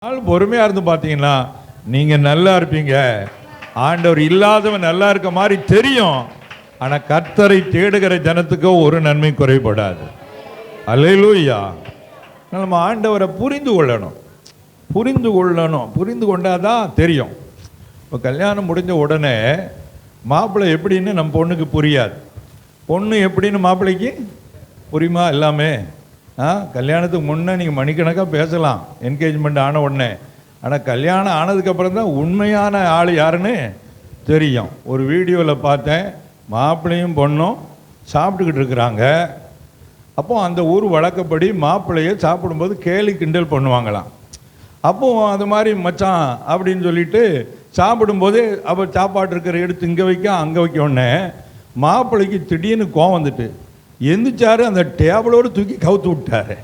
நாள் பொறுமையா இருந்து பார்த்தீங்கன்னா நீங்க நல்லா இருப்பீங்க. ஆண்டவர் இல்லாதவன் நல்லா இருக்க மாதிரி தெரியும். ஆனா கர்த்தரை தேடுகிற ஜனத்துக்கு ஒரு நன்மை குறைபடாது. அல்லேலூயா. நம்ம ஆண்டவரை புரிந்து கொள்ளணும், புரிந்து கொண்டாதான் தெரியும். இப்போ கல்யாணம் முடிஞ்ச உடனே மாப்பிள்ளை எப்படின்னு நம்ம பொண்ணுக்கு புரியாது, பொண்ணு எப்படின்னு மாப்பிள்ளைக்கு புரியுமா? எல்லாமே கல்யாணத்துக்கு முன்னே நீங்கள் மணிக்கணக்காக பேசலாம், என்கேஜ்மெண்ட் ஆன உடனே. ஆனால் கல்யாணம் ஆனதுக்கப்புறம் தான் உண்மையான ஆள் யாருன்னு தெரியும். ஒரு வீடியோவில் பார்த்தேன், மாப்பிள்ளையும் பொண்ணும் சாப்பிட்டுக்கிட்டு இருக்கிறாங்க. அப்போது அந்த ஊர் வழக்கப்படி மாப்பிள்ளையை சாப்பிடும்போது கேலி கிண்டல் பண்ணுவாங்களாம். அப்போது அது மாதிரி மச்சான் அப்படின்னு சொல்லிட்டு சாப்பிடும்போது அவர் சாப்பாடு இருக்கிற எடுத்து இங்கே வைக்க அங்கே வைக்க உடனே மாப்பிள்ளைக்கு திடீர்னு கோவம் வந்துட்டு எந்திரிச்சாரு, அந்த டேபிளோடு தூக்கி கவுத்து விட்டாரு.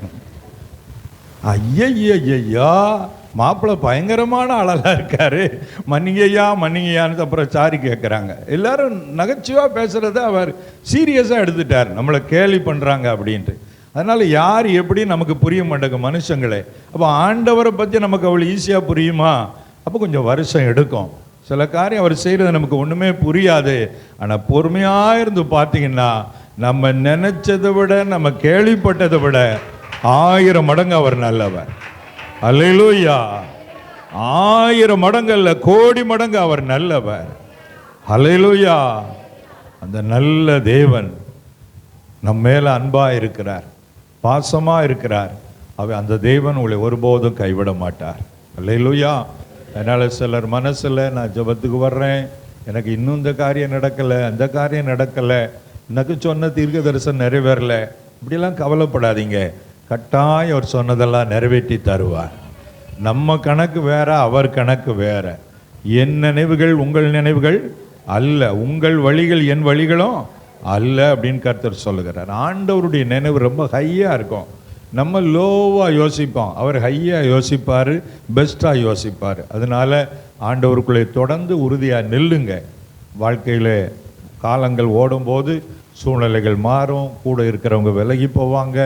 ஐயா, மாப்பிள்ளை பயங்கரமான ஆளெல்லாம் இருக்காரு, மன்னிங்கய்யான்னு அப்புறம் சாரி கேட்குறாங்க. எல்லாரும் நகைச்சுவாக பேசுகிறத அவர் சீரியஸாக எடுத்துட்டார், நம்மளை கேலி பண்ணுறாங்க அப்படின்ட்டு. அதனால் யார் எப்படி நமக்கு புரிய மாட்டேங்க மனுஷங்களே. அப்போ ஆண்டவரை பற்றி நமக்கு அவ்வளோ ஈஸியாக புரியுமா? அப்போ கொஞ்சம் வருஷம் எடுக்கும். சில காரியம் அவர் செய்கிறது நமக்கு ஒன்றுமே புரியாது. ஆனால் பொறுமையாக இருந்து பார்த்தீங்கன்னா நம்ம நினைச்சதை விட, நம்ம கேள்விப்பட்டதை விட 1000 மடங்கு அவர் நல்லவர். அல்லேலூயா. 1000 மடங்கு அல்ல, கோடி மடங்கு அவர் நல்லவர். அல்லேலூயா. அந்த நல்ல தேவன் நம்ம மேல அன்பா இருக்கிறார், பாசமா இருக்கிறார். அந்த தேவன் உங்களை ஒருபோதும் கைவிட மாட்டார். அல்லேலூயா. அதனால சிலர் மனசுல நான் ஜெபத்துக்கு வர்றேன், எனக்கு இன்னும் இந்த காரியம் நடக்கலை, அந்த காரியம் நடக்கலை, எனக்கு சொன்ன தீர்க்க தரிசனம் நிறைவேறல, இப்படிலாம் கவலைப்படாதீங்க. கட்டாயம் அவர் சொன்னதெல்லாம் நிறைவேற்றி தருவார். நம்ம கணக்கு வேற, அவர் கணக்கு வேற. என் நினைவுகள் உங்கள் நினைவுகள் அல்ல, உங்கள் வழிகள் என் வழிகளும் அல்ல அப்படின்னு கர்த்தர் சொல்லுகிறார். ஆண்டவருடைய நினைவு ரொம்ப ஹையாக இருக்கும். நம்ம லோவாக யோசிப்போம், அவர் ஹையாக யோசிப்பார், பெஸ்ட்டாக யோசிப்பார். அதனால ஆண்டவருக்குள்ளே தொடர்ந்து உறுதியாக நில்லுங்க. வாழ்க்கையில் காலங்கள் ஓடும்போது சூழ்நிலைகள் மாறும், கூட இருக்கிறவங்க விலகி போவாங்க,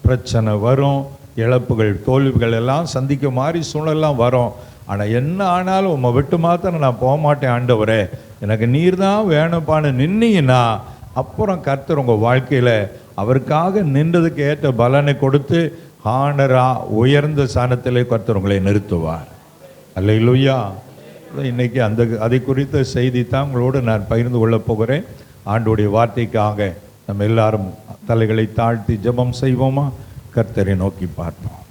பிரச்சனை வரும், இழப்புகள் தோல்விகள் எல்லாம் சந்திக்க மாதிரி சூழ்நிலாம் வரும். ஆனால் என்ன ஆனாலும் உம்மை விட்டு மாத்திரம் நான் போக மாட்டேன் ஆண்டவரே, எனக்கு நீர் தான் வேணும்ப்பான்னு நின்னீங்கன்னா அப்புறம் கர்த்தர் உங்கள் வாழ்க்கையில் அவருக்காக நின்றதுக்கு ஏற்ற பலனை கொடுத்து ஆனரா உயர்ந்த ஸ்தானத்திலே கர்த்தர் உங்களை நிறுத்துவார். அல்லேலூயா. இன்னைக்கு அதை குறித்த செய்தி தான் உங்களோடு நான் பகிர்ந்து கொள்ள போகிறேன். ஆண்டோடைய வார்த்தைக்காக நம்ம எல்லாரும் தலைகளை தாழ்த்தி ஜெபம் செய்வோமா? கர்த்தரை நோக்கி பார்ப்போம்.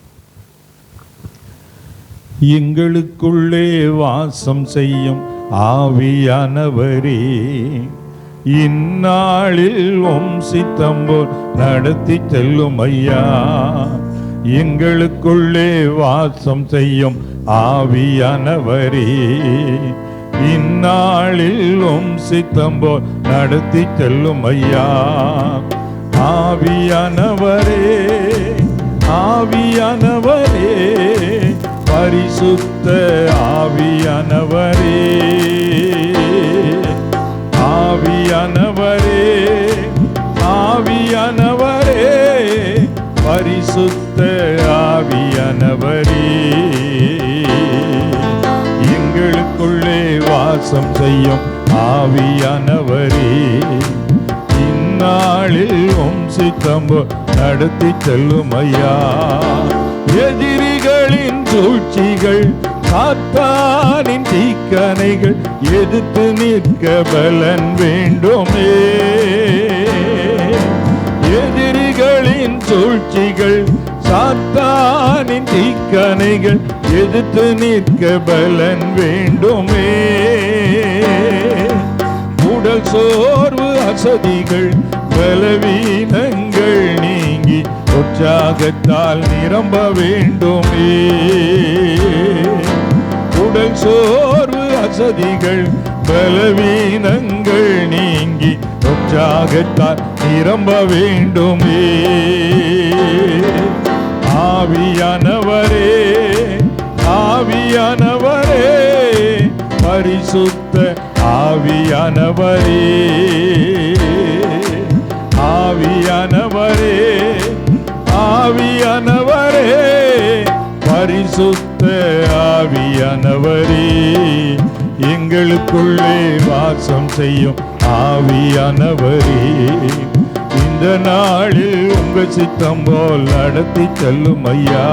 எங்களுக்குள்ளே வாசம் செய்யும் ஆவியானவரே, இந்நாளில் உம் சித்தம் போல் நடத்தி செல்லும் ஐயா. எங்களுக்குள்ளே வாசம் செய்யும் ஆவியானவரே, இந்நாளில் உம் சித்தம் போல் நடத்தி செல்லும் ஐயா. ஆவியானவரே, ஆவியானவரே, பரிசுத்த ஆவியானவரே, ஆவியானவரே, ஆவியானவரே, பரிசுத்த ஆவியானவரே, எங்களுக்குள்ளே வாசம் செய்யும் ஆவியானவரே, இந்நாளில் உம் சித்தம் நடத்தி செல்லும் ஐயா. எதிரிகளின் சூழ்ச்சிகள், சாத்தானின் தீக்கணைகள் எதிர்த்து நிற்க பலன் வேண்டுமே. எதிரிகளின் சூழ்ச்சிகள், சாத்தானின் தீக்கணைகள் எதிர்த்து நிற்க பலன் வேண்டுமே. உடல் சோர்வு, அசதிகள், பலவீனங்கள் நீங்கி உற்சாகத்தால் நிரம்ப வேண்டுமே. உடல் சோர்வு, அசதிகள், பலவீனங்கள் நீங்கி உற்சாகத்தால் நிரம்ப வேண்டுமே. ஆவியானவரே, ஆவியானவரே, பரிசுத்த ஆவியானவரே, ஆவியானவரே, ஆவியானவரே, பரிசுத்த பரிசுத்த ஆவியானவரே, எங்களுக்குள்ளே வாசம் செய்யும் ஆவியானவரே, இந்த நாளில் உங்க சித்தம் போல் நடத்தி செல்லும் ஐயா.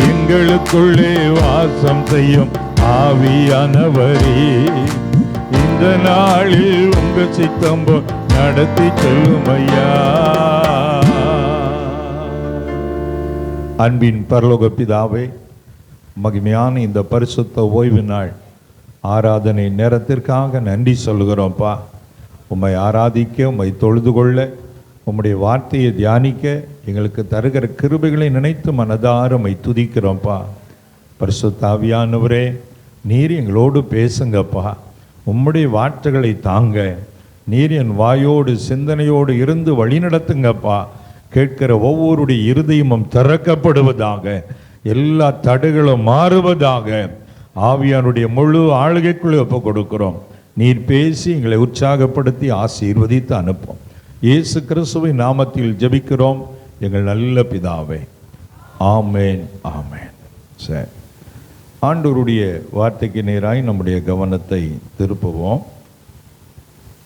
எங்களுக்குள்ளே வாசம் செய்யும் ஆவியானவரே, இந்த நாளில் உங்க சித்தம் போல் நடத்தி செல்லும் ஐயா. அன்பின் பரலோக பிதாவே, மகிமையான இந்த பரிசுத்த ஓய்வு நாள் ஆராதனை நேரத்திற்காக நன்றி சொல்லுகிறோம்ப்பா. உம்மை ஆராதிக்க, உம்மை தொழுது கொள்ள, உம்முடைய வார்த்தையை தியானிக்க எங்களுக்கு தருகிற கிருபைகளை நினைத்து மனதார உம்மை துதிக்கிறோம்ப்பா. பரிசுத்த ஆவியானவரே, நீர் எங்களோடு பேசுங்கப்பா. உம்முடைய வார்த்தைகளை தாங்க. நீர் என் வாயோடு சிந்தனையோடு இருந்து வழிநடத்துங்கப்பா. கேட்கிற ஒவ்வொருடைய இருதயமும் திறக்கப்படுவதாக, எல்லா தடைகளும் மாறுவதாக. ஆவியானுடைய முழு ஆளுகைக்குள்ளே ஒப்பு கொடுக்கிறோம். நீர் பேசி எங்களை உற்சாகப்படுத்தி ஆசீர்வதித்து அனுப்பும். இயேசு கிறிஸ்துவின் நாமத்தில் ஜெபிக்கிறோம் எங்கள் நல்ல பிதாவே, ஆமேன், ஆமேன். சரி, ஆண்டவருடைய வார்த்தைக்கு நேராய் நம்முடைய கவனத்தை திருப்புவோம்.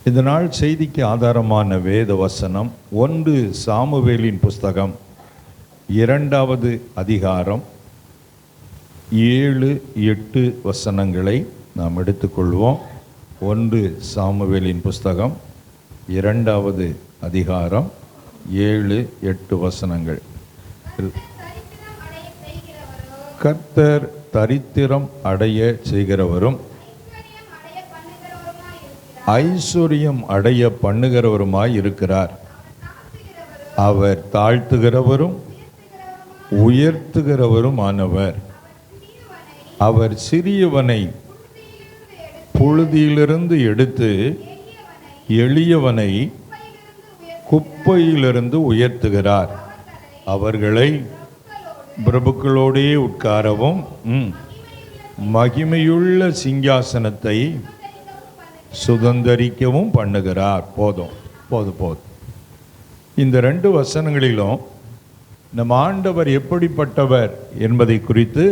இந்த நாள் செய்திக்கு ஆதாரமான வேத வசனம் 1 சாமுவேலின் புஸ்தகம் 2வது அதிகாரம் 7-8 வசனங்களை நாம் எடுத்துக்கொள்வோம். 1 சாமுவேலின் புஸ்தகம் 2வது அதிகாரம் 7-8 வசனங்கள். கர்த்தர் தரித்திரம் அடைய செய்கிறவரும் ஐஸ்வர்யம் அடைய பண்ணுகிறவருமாய் இருக்கிறார். அவர் தாழ்த்துகிறவரும் உயர்த்துகிறவரும் ஆனவர். அவர் சிறியவனை புழுதியிலிருந்து எடுத்து எளியவனை குப்பையிலிருந்து உயர்த்துகிறார். அவர்களை பிரபுக்களோடே உட்காரவும் மகிமையுள்ள சிங்காசனத்தை சுதந்தரிக்கவும் பண்ணுகிறார். போதும் போதும் போதும். இந்த 2 வசனங்களிலும் நம் ஆண்டவர் எப்படிப்பட்டவர் என்பதை குறித்து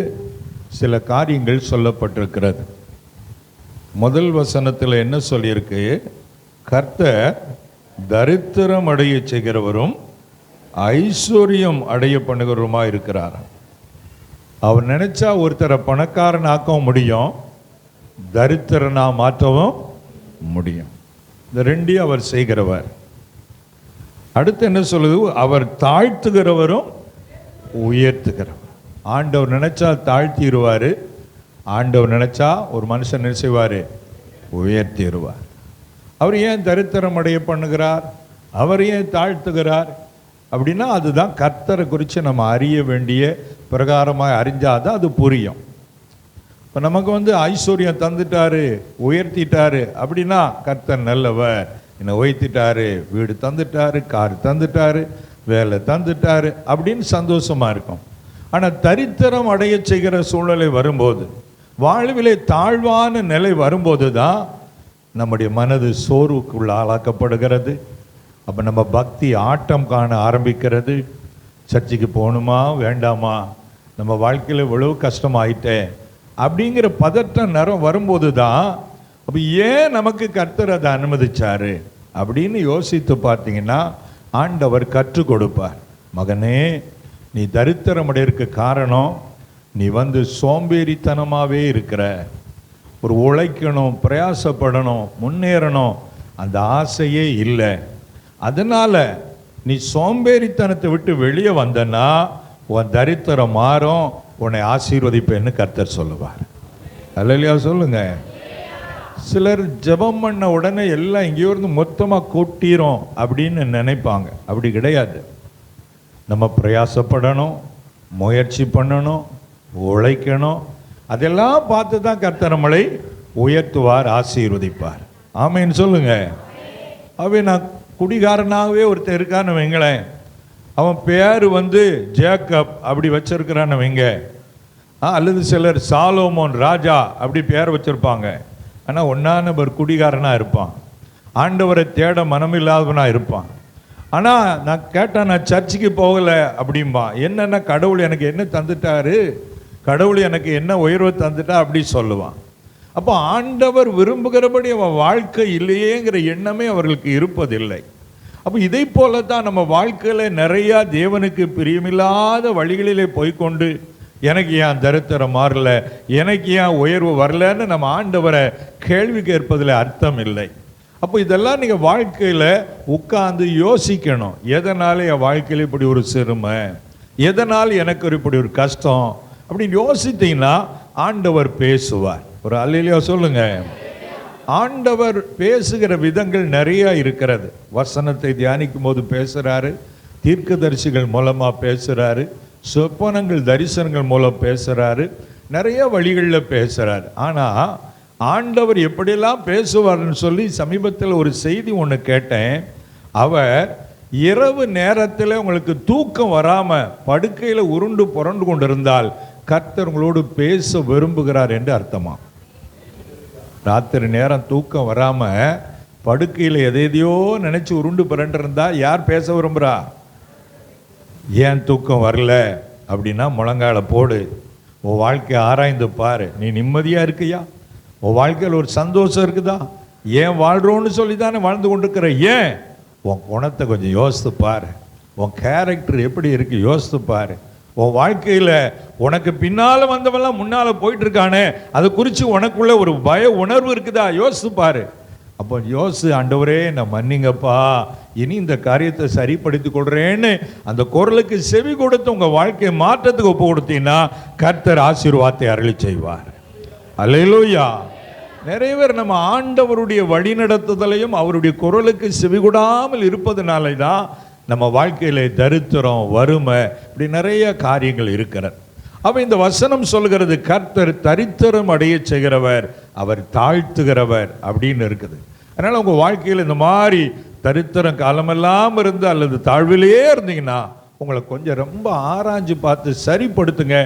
சில காரியங்கள் சொல்லப்பட்டிருக்கிறது. முதல் வசனத்தில் என்ன சொல்லியிருக்கு? கர்த்தர் தரித்திரம் அடைய செய்கிறவரும் ஐஸ்வர்யம் அடைய பண்ணுகிறவருமா இருக்கிறார். அவர் நினைச்சா ஒருத்தரை பணக்காரன் ஆக்கவும் முடியும், தரித்திரனா மாற்றவும் முடியும். இந்த 2 அவர் செய்கிறவர். அடுத்து என்ன சொல்லுது? அவர் தாழ்த்துகிறவரும் உயர்த்துகிறவர். ஆண்டவர் நினைச்சா தாழ்த்திடுவார், ஆண்டவர் நினைச்சா ஒரு மனுஷன் என்ன செய்வார்? உயர்த்திடுவார். அவர் ஏன் தரித்திரம் அடைய பண்ணுகிறார், அவர் ஏன் தாழ்த்துகிறார் அப்படின்னா, அதுதான் கர்த்தரை குறித்து நம்ம அறிய வேண்டிய பிரகாரமாக அறிஞ்சாதான் அது புரியும். இப்போ நமக்கு ஐஸ்வர்யம் தந்துட்டாரு, உயர்த்திட்டாரு அப்படின்னா கர்த்தர் நல்லவர், என்னை உயர்த்திட்டாரு, வீடு தந்துட்டாரு, கார் தந்துட்டாரு, வேலை தந்துட்டாரு அப்படின்னு சந்தோஷமாக இருக்கும். ஆனால் தரித்திரம் அடைய செய்கிற சூழ்நிலை வரும்போது, வாழ்விலே தாழ்வான நிலை வரும்போது தான் நம்முடைய மனது சோர்வுக்குள்ள ஆளாக்கப்படுகிறது. அப்போ நம்ம பக்தி ஆட்டம் காண ஆரம்பிக்கிறது. சர்ச்சுக்கு போகணுமா வேண்டாமா, நம்ம வாழ்க்கையில் இவ்வளவு கஷ்டமாயிட்டேன் அப்படிங்கிற பதற்ற நேரம் வரும்போது தான், அப்போ ஏன் நமக்கு கர்த்தர் அதை அனுமதிச்சாரு அப்படின்னு யோசித்து பார்த்தீங்கன்னா, ஆண்டவர் கற்றுக் கொடுப்பார். மகனே, நீ தரித்திரமடையிறதுக்கு காரணம் நீ சோம்பேறித்தனமாகவே இருக்கிற. ஒரு உழைக்கணும், பிரயாசப்படணும், முன்னேறணும் அந்த ஆசையே இல்லை. அதனால் நீ சோம்பேறித்தனத்தை விட்டு வெளியே வந்தன்னா உன் தரித்திரம் மாறும், உன்னை ஆசீர்வதிப்பேன்னு கர்த்தர் சொல்லுவார். அல்லையா சொல்லுங்க. சிலர் ஜெபம் பண்ண உடனே எல்லாம் எங்கேயோ இருந்து மொத்தமாக கொட்டிரும் அப்படின்னு நினைப்பாங்க. அப்படி கிடையாது. நம்ம பிரயாசப்படணும், முயற்சி பண்ணணும், உழைக்கணும். அதெல்லாம் பார்த்து தான் கர்த்தர் நம்மளை உயர்த்துவார், ஆசீர்வதிப்பார். ஆமேன்னு சொல்லுங்க. அவை நான் குடிகாரனாகவே ஒருத்தர் இருக்கான்னு வைங்களேன், அவன் பேர் ஜேக்கப் அப்படி வச்சிருக்கிறான்னு வைங்க. அல்லது சிலர் சாலோமோன் ராஜா அப்படி பேர் வச்சிருப்பாங்க. ஆனால் ஒன்றா நபர் குடிகாரனாக இருப்பான், ஆண்டவரை தேட மனமில்லாதவனாக இருப்பான். ஆனால் நான் கேட்டேன், நான் சர்ச்சுக்கு போகலை அப்படிம்பா. என்னென்ன கடவுள் எனக்கு என்ன தந்துட்டாரு, கடவுள் எனக்கு என்ன உயர்வை தந்துட்டா அப்படி சொல்லுவான். அப்போ ஆண்டவர் விரும்புகிறபடி அவன் வாழ்க்கை இல்லையேங்கிற எண்ணமே அவர்களுக்கு இருப்பதில்லை. அப்போ இதை போல தான் நம்ம வாழ்க்கையில் நிறையா தேவனுக்கு பிரியமில்லாத வழிகளிலே போய்கொண்டு எனக்கு ஏன் தரித்திரம் மாறல, எனக்கு ஏன் உயர்வு வரலன்னு நம்ம ஆண்டவரை கேள்வி கேட்பதில் அர்த்தம் இல்லை. அப்போ இதெல்லாம் நீங்கள் வாழ்க்கையில் உட்கார்ந்து யோசிக்கணும். எதனால என் வாழ்க்கையில் இப்படி ஒரு சிறுமை, எதனால் எனக்கு இப்படி ஒரு கஷ்டம் அப்படின்னு யோசித்தீங்கன்னா ஆண்டவர் பேசுவார். ஒரு அல்லேலூயா சொல்லுங்க. ஆண்டவர் பேசுகிற விதங்கள் நிறைய இருக்கிறது. வசனத்தை தியானிக்கும் போது பேசுகிறாரு, தீர்க்கதரிசிகள் மூலமாக பேசுகிறாரு, சொப்பனங்கள் தரிசனங்கள் மூலம் பேசுகிறாரு, நிறைய வழிகளில் பேசுகிறாரு. ஆனால் ஆண்டவர் எப்படியெல்லாம் பேசுவார்னு சொல்லி சமீபத்தில் ஒரு செய்தி ஒன்று கேட்டேன். அவர் இரவு நேரத்தில் உங்களுக்கு தூக்கம் வராமல் படுக்கையில் உருண்டு புரண்டு கொண்டிருந்தால் கர்த்தர் உங்களோடு பேச விரும்புகிறார் என்று அர்த்தமா. ராத்திரி நேரம் தூக்கம் வராமல் படுக்கையில் எதையோ நினச்சி உருண்டு புரண்டு இருந்தால் யார் பேச விரும்புகிறா? ஏன் தூக்கம் வரல அப்படின்னா முழங்கால போடு, உன் வாழ்க்கையை ஆராய்ந்து பாரு. நீ நிம்மதியாக இருக்கியா? உன் வாழ்க்கையில் ஒரு சந்தோஷம் இருக்குதா? ஏன் வாழ்கிறோன்னு சொல்லி தானே வாழ்ந்து கொண்டு இருக்கிற. ஏன் உன் குணத்தை கொஞ்சம் யோசித்து பாரு, உன் கேரக்டர் எப்படி இருக்கு யோசித்து பாரு. உன் வாழ்க்கையில் உனக்கு பின்னால் வந்தவெல்லாம் முன்னால் போயிட்டு இருக்கானே, அதை குறித்து உனக்குள்ள ஒரு பய உணர்வு இருக்குதா? யோசித்து பாரு. அப்போ ஆண்டவரே நான் மன்னிங்கப்பா, இனி இந்த காரியத்தை சரிப்படுத்தி கொடுறேன்னு அந்த குரலுக்கு செவி கொடுத்து உங்கள் வாழ்க்கையை மாற்றத்துக்கு ஒப்பு கொடுத்தீங்கன்னா கர்த்தர் ஆசீர்வாதத்தை அருளி செய்வார். அல்லேலூயா. நிறைய பேர் நம்ம ஆண்டவருடைய வழிநடத்துதலையும் அவருடைய குரலுக்கு செவிகொடாமல் இருப்பதனால தான் நம்ம வாழ்க்கையில் தரித்திரம், வறுமை, இப்படி நிறைய காரியங்கள் இருக்கிறது. அப்போ இந்த வசனம் சொல்கிறது கர்த்தர் தரித்திரம் அடைய செய்கிறவர், அவர் தாழ்த்துகிறவர் அப்படின்னு இருக்குது. அதனால் உங்கள் வாழ்க்கையில் இந்த மாதிரி தரித்திரம் காலமெல்லாம் இருந்து அல்லது தாழ்விலேயே இருந்தீங்கன்னா உங்களை கொஞ்சம் ரொம்ப ஆராய்ஞ்சு பார்த்து சரிப்படுத்துங்க.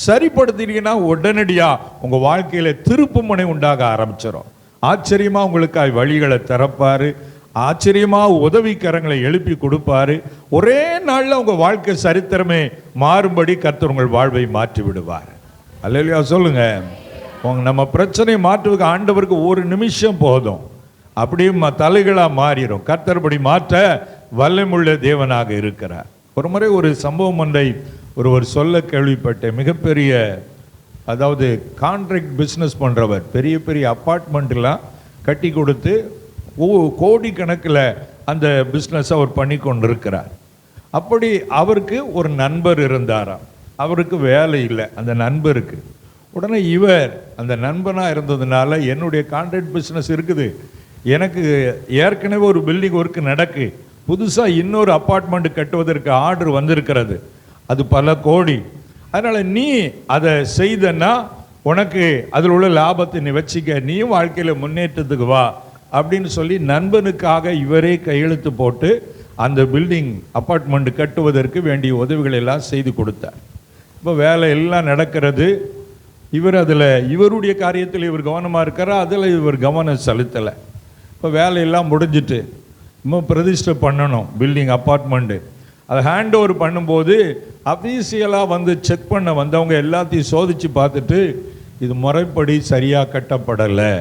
சரிப்படுத்தினீங்கன்னா உடனடியாக உங்கள் வாழ்க்கையில் திருப்புமுனை உண்டாக ஆரம்பிச்சிடும். ஆச்சரியமாக உங்களுக்காக வழிகளை திறப்பார், ஆச்சரியமாக உதவிக்கரங்களை எழுப்பி கொடுப்பாரு. ஒரே நாளில் உங்கள் வாழ்க்கை சரித்திரமே மாறும்படி கர்த்தர் உங்கள் வாழ்வை மாற்றி விடுவார். அல்லேலூயா சொல்லுங்க. நம்ம பிரச்சனை மாற்றுவதற்கு ஆண்டவருக்கு ஒரு நிமிஷம் போதும், அப்படியே தலைகளாக மாறிடும். கர்த்தர்படி மாற்ற வல்லமுள்ள தேவனாக இருக்கிறார். ஒரு முறை ஒரு சம்பவம் ஒன்றை ஒருவர் சொல்ல கேள்விப்பட்டேன். மிகப்பெரிய, அதாவது கான்ட்ராக்ட் பிஸ்னஸ் பண்ணுறவர், பெரிய பெரிய அப்பார்ட்மெண்ட்லாம் கட்டி கொடுத்து கோடி கணக்கில் அந்த பிஸ்னஸ் அவர் பண்ணி கொண்டு இருக்கிறார். அப்படி அவருக்கு ஒரு நண்பர் இருந்தாராம். அவருக்கு வேலை இல்லை அந்த நண்பருக்கு. உடனே இவர் அந்த நண்பனாக இருந்ததுனால என்னுடைய கான்ட்ராக்ட் பிஸ்னஸ் இருக்குது, எனக்கு ஏற்கனவே ஒரு பில்டிங் ஒர்க்கு நடக்கு, புதுசாக இன்னொரு அப்பார்ட்மெண்ட் கட்டுவதற்கு ஆர்டர் வந்திருக்கிறது, அது பல கோடி, அதனால் நீ அதை செய்தன்னா உனக்கு அதில் உள்ள லாபத்தை நீ வச்சிக்க, நீயும் வாழ்க்கையில் முன்னேற்றத்துக்கு வா அப்படின்னு சொல்லி நண்பனுக்காக இவரே கையெழுத்து போட்டு அந்த பில்டிங் அப்பார்ட்மெண்ட் கட்டுவதற்கு வேண்டிய உதவிகள் எல்லாம் செய்து கொடுத்தார். இப்போ வேலை எல்லாம் நடக்கிறது. இவர் அதில் இவருடைய காரியத்தில் இவர் கவனமாக இருக்கிறா, அதில் இவர் கவனம் செலுத்தலை. இப்போ வேலையெல்லாம் முடிஞ்சிட்டு இன்னும் பிரதிஷ்டை பண்ணணும் பில்டிங் அப்பார்ட்மெண்ட்டு. அதை ஹேண்ட் ஓவர் பண்ணும்போது அஃபீஷியலாக வந்து செக் பண்ண வந்தவங்க எல்லாத்தையும் சோதித்து பார்த்துட்டு இது முறைப்படி சரியாக கட்டப்படலை,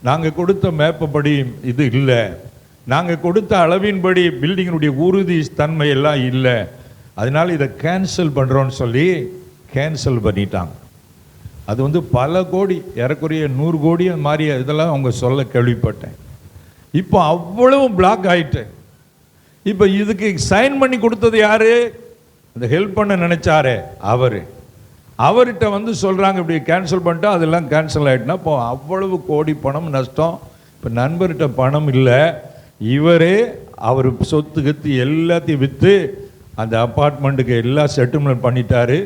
நாங்கள் கொடுத்த மேப்பப்படி இது இல்லை, நாங்கள் கொடுத்த அளவின்படி பில்டிங்கினுடைய உறுதி தன்மை எல்லாம் இல்லை, அதனால் இதை கேன்சல் பண்ணுறோன்னு சொல்லி கேன்சல் பண்ணிட்டாங்க. அது வந்து பல கோடி, ஏறக்குறைய 100 கோடி மாதிரி இதெல்லாம் அவங்க சொல்ல கேள்விப்பட்டேன். இப்போ அவ்வளவு பிளாக் ஆயிட்டு. இப்போ இதுக்கு சைன் பண்ணி கொடுத்தது யாரு? அந்த ஹெல்ப் பண்ண நினைச்சாரே அவர்கிட்ட வந்து சொல்கிறாங்க இப்படி கேன்சல் பண்ணிட்டா அதெல்லாம் கேன்சல் ஆகிட்டுனா இப்போ அவ்வளவு கோடி பணம் நஷ்டம். இப்போ நண்பர்கிட்ட பணம் இல்லை, இவரே அவர் சொத்து கத்து எல்லாத்தையும் விற்று அந்த அப்பார்ட்மெண்ட்டுக்கு எல்லாம் செட்டில்மெண்ட் பண்ணிட்டாரு.